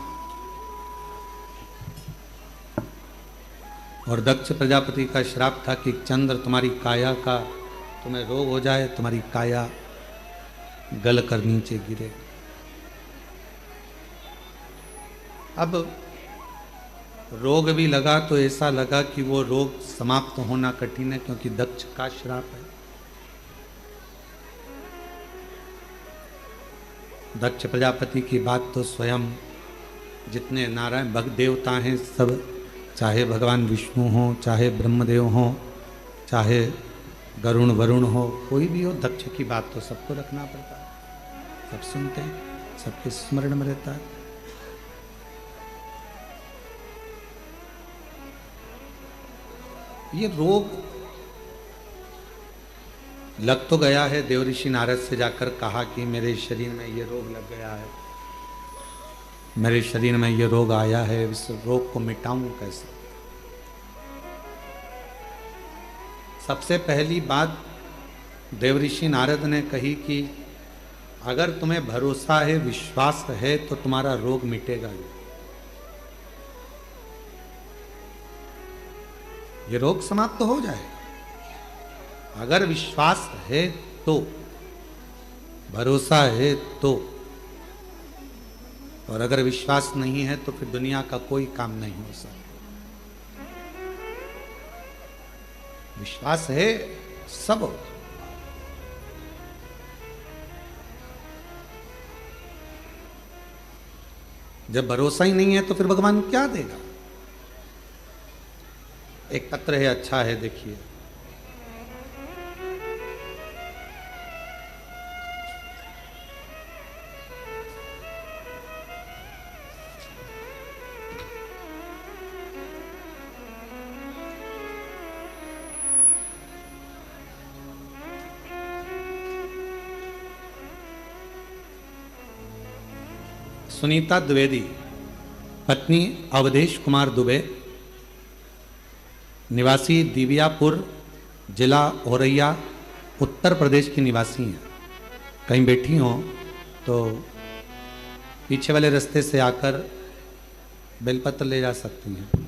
और दक्ष प्रजापति का श्राप था कि चंद्र तुम्हारी काया का, तुम्हें रोग हो जाए, तुम्हारी काया गल कर नीचे गिरे। अब रोग भी लगा तो ऐसा लगा कि वो रोग समाप्त होना कठिन है, क्योंकि दक्ष का श्राप है। दक्ष प्रजापति की बात तो स्वयं जितने नारायण भक्त देवता हैं सब, चाहे भगवान विष्णु हो, चाहे ब्रह्मदेव हो, चाहे गरुण वरुण हो, कोई भी हो, दक्ष की बात तो सबको रखना पड़ता है। सब सुनते हैं, सबके स्मरण में रहता है। ये रोग लग तो गया है। देव ऋषि नारद से जाकर कहा कि मेरे शरीर में ये रोग लग गया है, मेरे शरीर में ये रोग आया है, इस रोग को मिटाऊं कैसे? सबसे पहली बात देव ऋषि नारद ने कही कि अगर तुम्हें भरोसा है, विश्वास है, तो तुम्हारा रोग मिटेगा ही। ये रोग समाप्त हो जाएगा अगर विश्वास है तो, भरोसा है तो। और अगर विश्वास नहीं है तो फिर दुनिया का कोई काम नहीं हो सकता। विश्वास है सब हो। जब भरोसा ही नहीं है तो फिर भगवान क्या देगा? एक पत्र है, अच्छा है, देखिए। सुनीता द्विवेदी, पत्नी अवधेश कुमार दुबे, निवासी दिव्यापुर, जिला औरैया, उत्तर प्रदेश की निवासी हैं। कहीं बैठी हो तो पीछे वाले रास्ते से आकर बेलपत्र ले जा सकती हैं।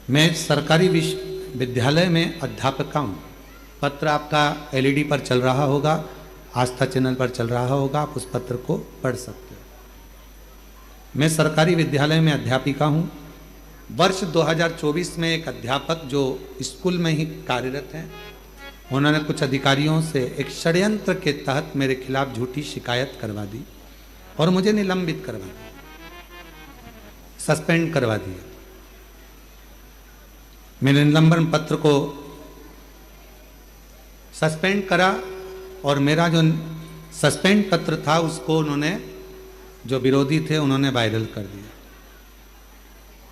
मैं सरकारी विश्वविद्यालय में अध्यापिका हूँ। पत्र आपका एलईडी पर चल रहा होगा, आस्था चैनल पर चल रहा होगा, आप उस पत्र को पढ़ सकते हो। मैं सरकारी विद्यालय में अध्यापिका हूँ। वर्ष 2024 में एक अध्यापक जो स्कूल में ही कार्यरत हैं, उन्होंने कुछ अधिकारियों से एक षड्यंत्र के तहत मेरे खिलाफ झूठी शिकायत करवा दी और मुझे निलंबित करवा दिया, सस्पेंड करवा दिया। मेरे निलंबन पत्र को सस्पेंड करा और मेरा जो सस्पेंड पत्र था उसको उन्होंने, जो विरोधी थे, उन्होंने वायरल कर दिया।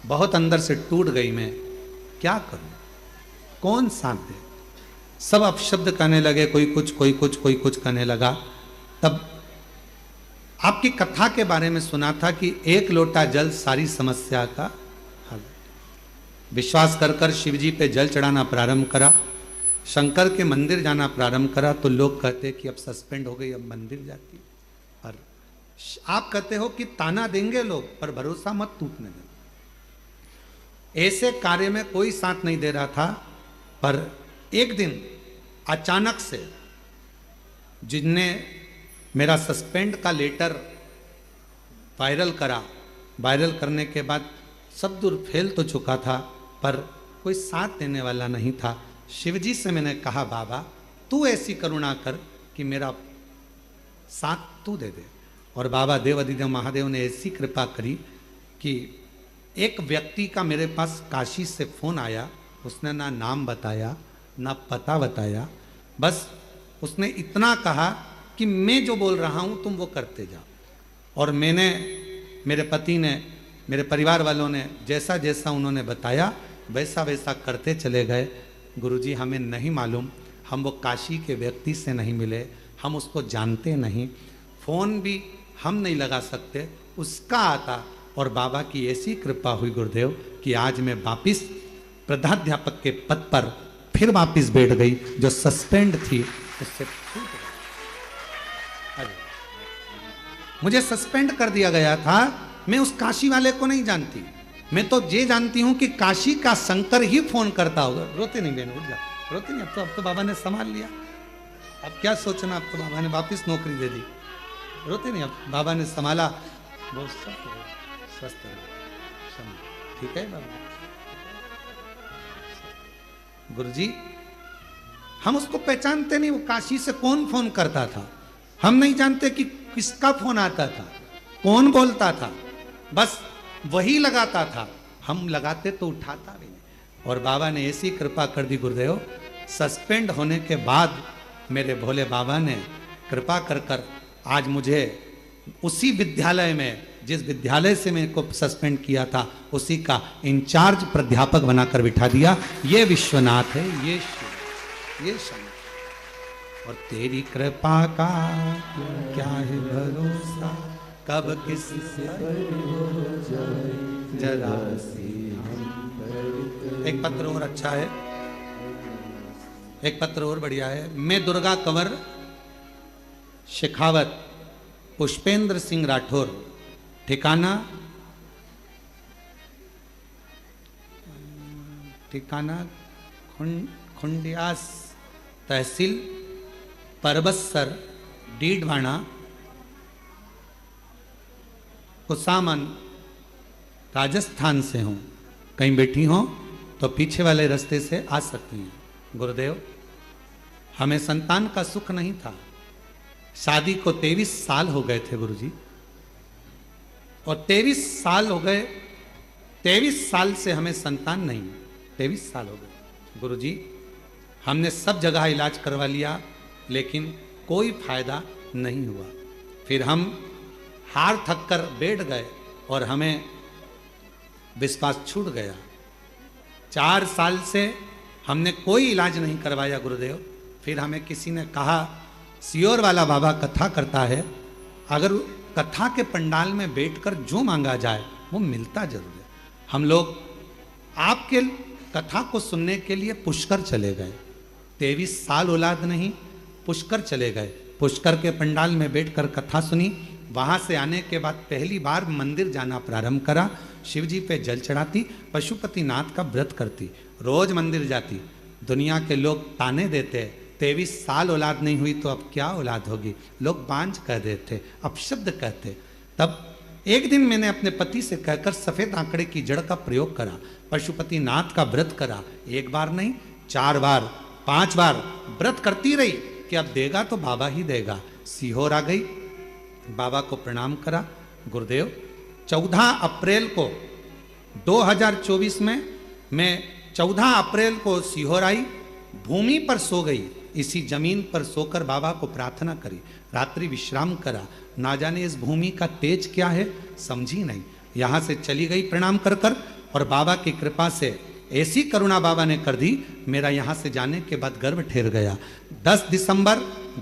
बहुत अंदर से टूट गई मैं, क्या करूं, कौन साथ दे? सब अपशब्द कहने लगे, कोई कुछ कोई कुछ कोई कुछ कहने लगा। तब आपकी कथा के बारे में सुना था कि एक लोटा जल सारी समस्या का हल। विश्वास कर कर शिव जी पे जल चढ़ाना प्रारंभ करा, शंकर के मंदिर जाना प्रारंभ करा, तो लोग कहते कि अब सस्पेंड हो गई, अब मंदिर जाती। और आप कहते हो कि ताना देंगे लोग, पर भरोसा मत टूटने देना। ऐसे कार्य में कोई साथ नहीं दे रहा था, पर एक दिन अचानक से जिनने मेरा सस्पेंड का लेटर वायरल करा, वायरल करने के बाद सब दूर फैल तो चुका था, पर कोई साथ देने वाला नहीं था। शिवजी से मैंने कहा, बाबा तू ऐसी करुणा कर कि मेरा साथ तू दे दे। और बाबा देव अधिदेव महादेव ने ऐसी कृपा करी कि एक व्यक्ति का मेरे पास काशी से फोन आया। उसने ना नाम बताया ना पता बताया, बस उसने इतना कहा कि मैं जो बोल रहा हूं तुम वो करते जाओ। और मैंने, मेरे पति ने, मेरे परिवार वालों ने जैसा जैसा उन्होंने बताया वैसा वैसा करते चले गए। गुरुजी हमें नहीं मालूम, हम वो काशी के व्यक्ति से नहीं मिले, हम उसको जानते नहीं, फ़ोन भी हम नहीं लगा सकते, उसका आता। और बाबा की ऐसी कृपा हुई गुरुदेव कि आज मैं वापिस प्रधानाध्यापक के पद पर फिर वापिस बैठ गई। जो सस्पेंड थी उससे छूट गई। अरे मुझे सस्पेंड कर दिया गया था। मैं उस काशी वाले को नहीं जानती, मैं तो ये जानती हूं कि काशी का शंकर ही फोन करता होगा। रोते नहीं बहन, उठ जा, रोते नहीं। अब तो बाबा ने संभाल लिया, अब क्या सोचना, अब तो बाबा ने वापिस नौकरी दे दी। रोते नहीं, अब बाबा ने संभाला। बहुत स्वस्थ रहो, ठीक है बाबा। गुरुजी हम उसको पहचानते नहीं, वो काशी से कौन फोन करता था हम नहीं जानते कि किसका फोन आता था, कौन बोलता था, बस वही लगाता था। हम लगाते तो उठाता भी नहीं। और बाबा ने ऐसी कृपा कर दी गुरुदेव, सस्पेंड होने के बाद मेरे भोले बाबा ने कृपा कर कर आज मुझे उसी विद्यालय में, जिस विद्यालय से मेरे को सस्पेंड किया था, उसी का इंचार्ज प्राध्यापक बनाकर बिठा दिया। ये विश्वनाथ है, ये शिव, ये शंकर। और तेरी कृपा का क्या है भरोसा, कब किस जरा सी। एक पत्र और अच्छा है, एक पत्र और बढ़िया है। मैं दुर्गा कंवर शेखावत पुष्पेंद्र सिंह राठौर, ठिकाना खुंडियास, तहसील परबत्सर, डीडवाना, कुसामन, राजस्थान से हूँ। कहीं बैठी हो तो पीछे वाले रास्ते से आ सकती हैं। गुरुदेव हमें संतान का सुख नहीं था। शादी को 23 साल हो गए थे गुरुजी, और 23 साल हो गए, 23 साल से हमें संतान नहीं। 23 साल हो गए गुरुजी, हमने सब जगह इलाज करवा लिया लेकिन कोई फायदा नहीं हुआ। फिर हम हार थक कर बैठ गए और हमें विश्वास छूट गया। 4 साल से हमने कोई इलाज नहीं करवाया गुरुदेव। फिर हमें किसी ने कहा सियोर वाला बाबा कथा करता है, अगर कथा के पंडाल में बैठकर जो मांगा जाए वो मिलता जरूर है। हम लोग आपके कथा को सुनने के लिए पुष्कर चले गए। 23 साल औलाद नहीं, पुष्कर चले गए। पुष्कर के पंडाल में बैठकर कथा सुनी। वहां से आने के बाद पहली बार मंदिर जाना प्रारंभ करा। शिव जी पे जल चढ़ाती, पशुपतिनाथ का व्रत करती, रोज मंदिर जाती। दुनिया के लोग ताने देते, 23 साल औलाद नहीं हुई तो अब क्या औलाद होगी, लोग बांझ कह देते, अपशब्द कहते। तब एक दिन मैंने अपने पति से कहकर सफेद आंकड़े की जड़ का प्रयोग करा, पशुपतिनाथ का व्रत करा। 1 बार नहीं, 4 बार 5 बार व्रत करती रही कि अब देगा तो बाबा ही देगा। सीहोर आ गई, बाबा को प्रणाम करा। गुरुदेव 14 अप्रैल को 2024 में मैं 14 अप्रैल को सीहोर आई, भूमि पर सो गई। इसी जमीन पर सोकर बाबा को प्रार्थना करी, रात्रि विश्राम करा। ना जाने इस भूमि का तेज क्या है, समझी नहीं। यहाँ से चली गई प्रणाम कर कर, और बाबा की कृपा से ऐसी करुणा बाबा ने कर दी, मेरा यहाँ से जाने के बाद गर्भ ठहर गया। 10 दिसंबर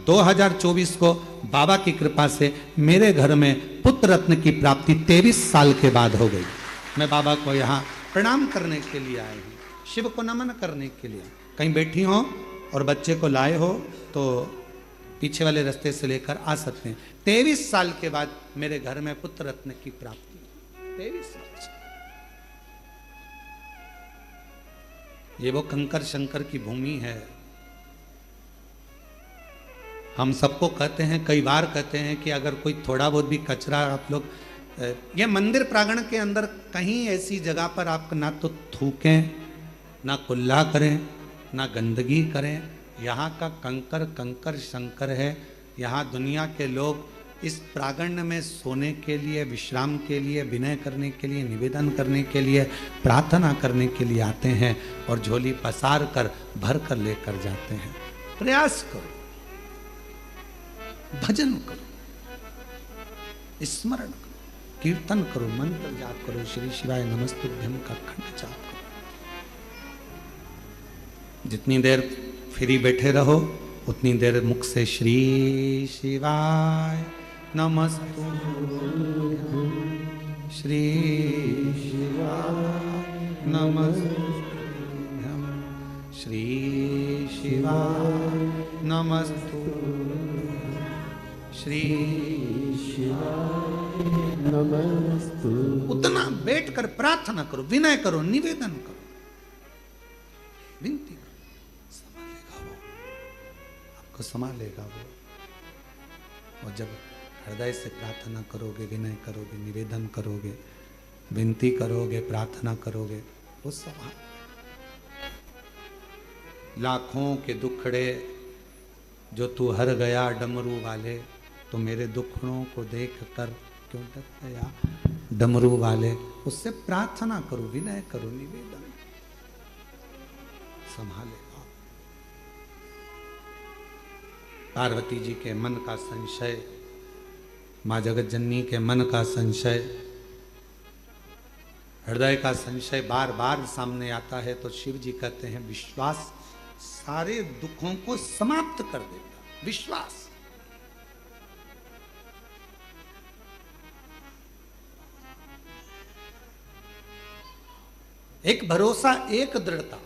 2024 को बाबा की कृपा से मेरे घर में पुत्र रत्न की प्राप्ति 23 साल के बाद हो गई। मैं बाबा को यहाँ प्रणाम करने के लिए आई हूँ, शिव को नमन करने के लिए। कहीं बैठी हो और बच्चे को लाए हो तो पीछे वाले रास्ते से लेकर आ सकते हैं। 23 साल के बाद मेरे घर में पुत्र रत्न की प्राप्ति। 23 साल से ये वो कंकर शंकर की भूमि है। हम सबको कहते हैं, कई बार कहते हैं कि अगर कोई थोड़ा बहुत भी कचरा आप लोग, ये मंदिर प्रांगण के अंदर कहीं ऐसी जगह पर आप ना तो थूकें, ना कुल्ला करें, ना गंदगी करें। यहाँ का कंकर कंकर शंकर है। यहाँ दुनिया के लोग इस प्रांगण में सोने के लिए, विश्राम के लिए, विनय करने के लिए, निवेदन करने के लिए, प्रार्थना करने के लिए आते हैं और झोली पसार कर भर कर लेकर जाते हैं। प्रयास करो, भजन करो, स्मरण करो, कीर्तन करो, मंत्र जाप करो, श्री शिवाय नमस्तुभ्यम का अखंड जाप करो। जितनी देर फ्री बैठे रहो उतनी देर मुख से श्री शिवाय नमस्तुभ्यम, श्री शिवाय नमस्तुभ्यम, श्री शिवाय नमस्तुभ्यम, श्री शिवाय नमस्तु। उतना बैठकर प्रार्थना करो, विनय करो, निवेदन करो, विनती करो। संभालेगा वो, आपको संभालेगा वो। और जब हृदय से प्रार्थना करोगे, विनय करोगे, निवेदन करोगे, विनती करोगे, प्रार्थना करोगे, वो संभाल। लाखों के दुखड़े जो तू हर गया डमरू वाले, तो मेरे दुखड़ों को देख कर क्यों डर गया डमरू वाले। उससे प्रार्थना करो, विनय करो, निवेदन, संभालेगा। पार्वती जी के मन का संशय, मां जगत जननी के मन का संशय, हृदय का संशय बार बार सामने आता है तो शिव जी कहते हैं विश्वास सारे दुखों को समाप्त कर देता। विश्वास, एक भरोसा, एक दृढ़ता।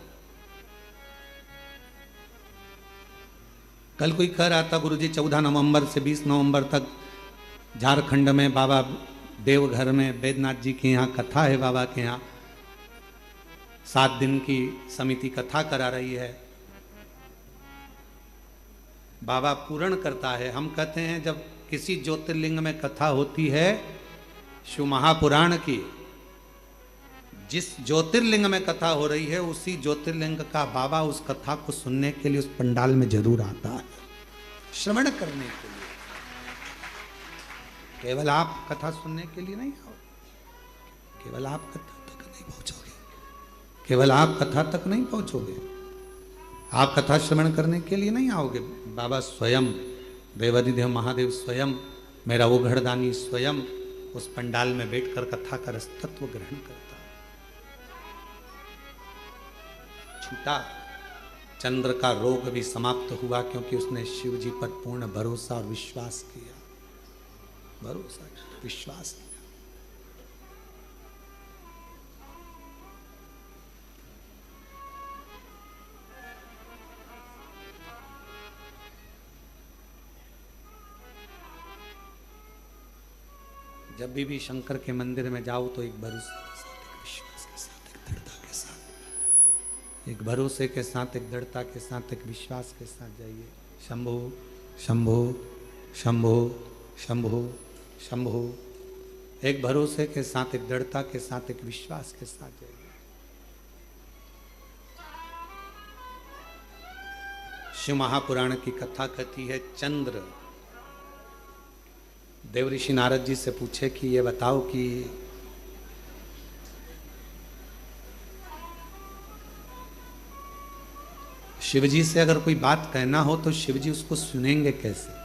कल कोई कह रहा था गुरुजी 14 नवंबर से 20 नवंबर तक झारखंड में बाबा देवघर में बैद्यनाथ जी के यहाँ कथा है। बाबा के यहाँ 7 दिन की समिति कथा करा रही है। बाबा पूर्ण करता है। हम कहते हैं जब किसी ज्योतिर्लिंग में कथा होती है शिव महापुराण की, जिस ज्योतिर्लिंग में कथा हो रही है उसी ज्योतिर्लिंग का बाबा उस कथा को सुनने के लिए उस पंडाल में जरूर आता है, श्रवण करने के लिए। केवल आप कथा सुनने के लिए नहीं आओ, केवल आप कथा तक नहीं पहुंचोगे, केवल आप कथा तक नहीं पहुंचोगे, आप कथा श्रवण करने के लिए नहीं आओगे। बाबा स्वयं, देवाधिदेव महादेव स्वयं, मेरा वो घड़दानी स्वयं उस पंडाल में बैठकर कथा का रसतत्व ग्रहण करता। छूटा, चंद्र का रोग भी समाप्त हुआ क्योंकि उसने शिव जी पर पूर्ण भरोसा और विश्वास किया। भरोसा, विश्वास किया। जब भी शंकर के मंदिर में जाओ तो एक भरोसे के साथ, एक विश्वास के साथ, एक दृढ़ता के साथ, एक भरोसे के साथ, एक दृढ़ता के साथ, एक विश्वास के साथ जाइए। शंभो शंभो शंभो शंभो शंभो, एक भरोसे के साथ, एक दृढ़ता के साथ, एक विश्वास के साथ जाइए। शिव महापुराण की कथा कहती है, चंद्र देव ऋषि नारद जी से पूछे कि ये बताओ कि शिवजी से अगर कोई बात कहना हो तो शिवजी उसको सुनेंगे कैसे?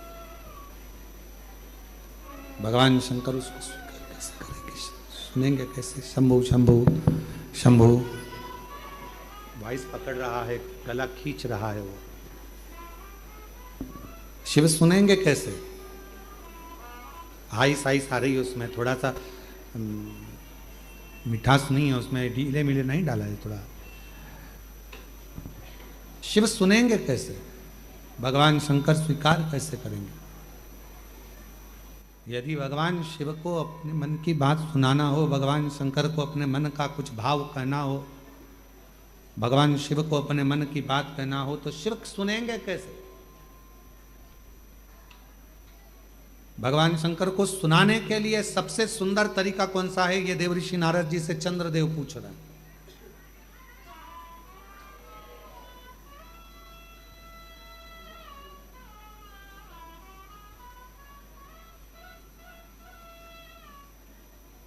भगवान शंकर उसको स्वीकार कैसे करेंगे, सुनेंगे कैसे? शंभु शंभु शंभु, वॉइस पकड़ रहा है, गला खींच रहा है वो। शिव सुनेंगे कैसे? आइस आइस आ रही है उसमें, थोड़ा सा मिठास नहीं है उसमें, ढीले मिले नहीं डाला है थोड़ा। शिव सुनेंगे कैसे? भगवान शंकर स्वीकार कैसे करेंगे? यदि भगवान शिव को अपने मन की बात सुनाना हो, भगवान शंकर को अपने मन का कुछ भाव कहना हो, भगवान शिव को अपने मन की बात कहना हो, तो शिव सुनेंगे कैसे? भगवान शंकर को सुनाने के लिए सबसे सुंदर तरीका कौन सा है, ये देव ऋषि नारद जी से चंद्रदेव पूछ रहे हैं।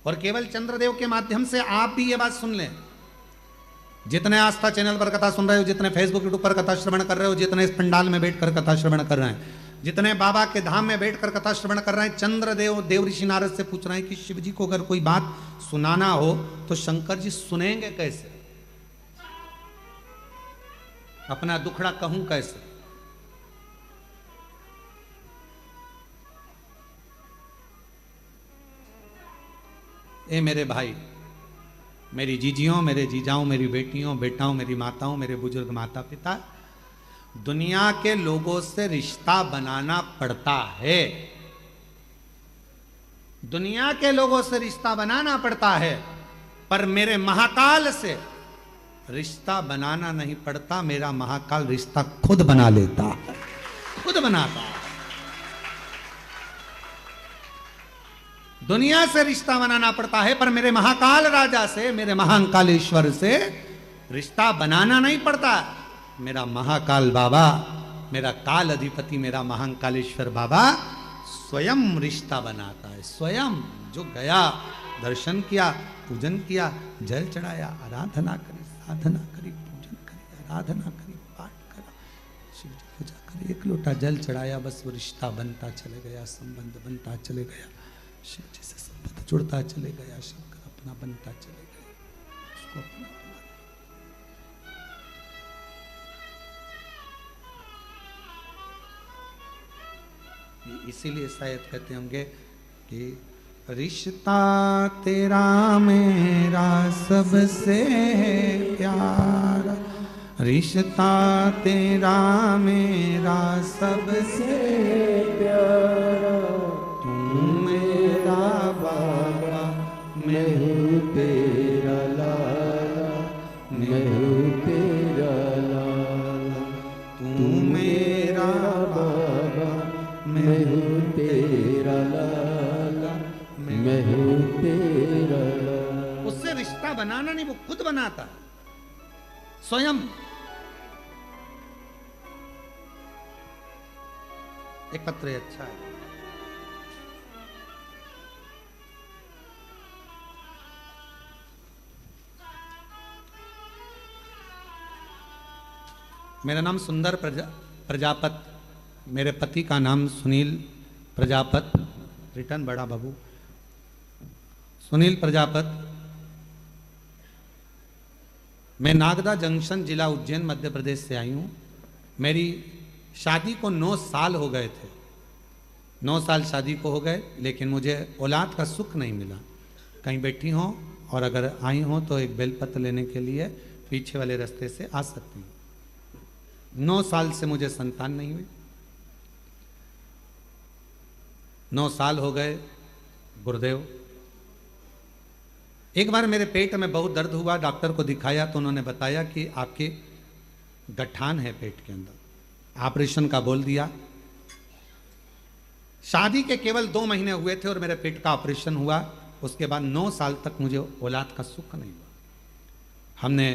और केवल चंद्रदेव के माध्यम से आप भी ये बात सुन लें, जितने आस्था चैनल पर कथा सुन रहे हो, जितने फेसबुक यूट्यूब पर कथा श्रवण कर रहे हो, जितने इस पंडाल में बैठकर कथा श्रवण कर रहे हैं, जितने बाबा के धाम में बैठकर कथा श्रवण कर रहे हैं, चंद्रदेव देव ऋषि नारद से पूछ रहे हैं कि शिव जी को अगर कोई बात सुनाना हो तो शंकर जी सुनेंगे कैसे, अपना दुखड़ा कहूं कैसे। ए मेरे भाई, मेरी जीजियों, मेरे जीजाओं, मेरी बेटियों, बेटाओं, मेरी माताओं, मेरे बुजुर्ग माता पिता, दुनिया के लोगों से रिश्ता बनाना पड़ता है, दुनिया के लोगों से रिश्ता बनाना पड़ता है, पर मेरे महाकाल से रिश्ता बनाना नहीं पड़ता। मेरा महाकाल रिश्ता खुद बना लेता है, खुद बनाता है। दुनिया से रिश्ता बनाना पड़ता है, पर मेरे महाकाल राजा से, मेरे महाकालेश्वर से रिश्ता बनाना नहीं पड़ता। मेरा महाकाल बाबा, मेरा काल अधिपति, मेरा महाकालेश्वर बाबा स्वयं रिश्ता बनाता है। स्वयं जो गया, दर्शन किया, पूजन किया, जल चढ़ाया, आराधना करी, साधना करी, पूजन करी, आराधना करी, पाठ करा, शिव जी पूजा करी, एक लोटा जल चढ़ाया, बस वो रिश्ता बनता चले गया, संबंध बनता चले गया, शिव जी से संबंध जुड़ता चले गया, शंकर अपना बनता चले गए, उसको अपना बना। इसीलिए शायद कहते होंगे कि रिश्ता तेरा मेरा सबसे प्यारा, रिश्ता तेरा मेरा सबसे प्यारा, तू मेरा बाबा, मैं हूँ तेरा लाला, मैं हूँ तेरा लाला, तू मेरा बाबा, मैं हूँ तेरा लाला, मैं हूँ तेरा लाला। उससे रिश्ता बनाना नहीं, वो खुद बनाता है स्वयं। एक पत्र अच्छा है, मेरा नाम सुंदर प्रजापत, मेरे पति का नाम सुनील प्रजापत, रिटर्न बड़ा बाबू सुनील प्रजापत। मैं नागदा जंक्शन, जिला उज्जैन, मध्य प्रदेश से आई हूँ। मेरी शादी को 9 साल हो गए थे, 9 साल शादी को हो गए, लेकिन मुझे औलाद का सुख नहीं मिला। कहीं बैठी हो और अगर आई हो तो एक बेलपत्र लेने के लिए पीछे वाले रास्ते से आ सकती हूँ। 9 साल से मुझे संतान नहीं हुई, 9 साल हो गए गुरुदेव। एक बार मेरे पेट में बहुत दर्द हुआ, डॉक्टर को दिखाया तो उन्होंने बताया कि आपके गठान है पेट के अंदर, ऑपरेशन का बोल दिया। शादी के केवल 2 महीने हुए थे और मेरे पेट का ऑपरेशन हुआ। उसके बाद 9 साल तक मुझे औलाद का सुख नहीं हुआ। हमने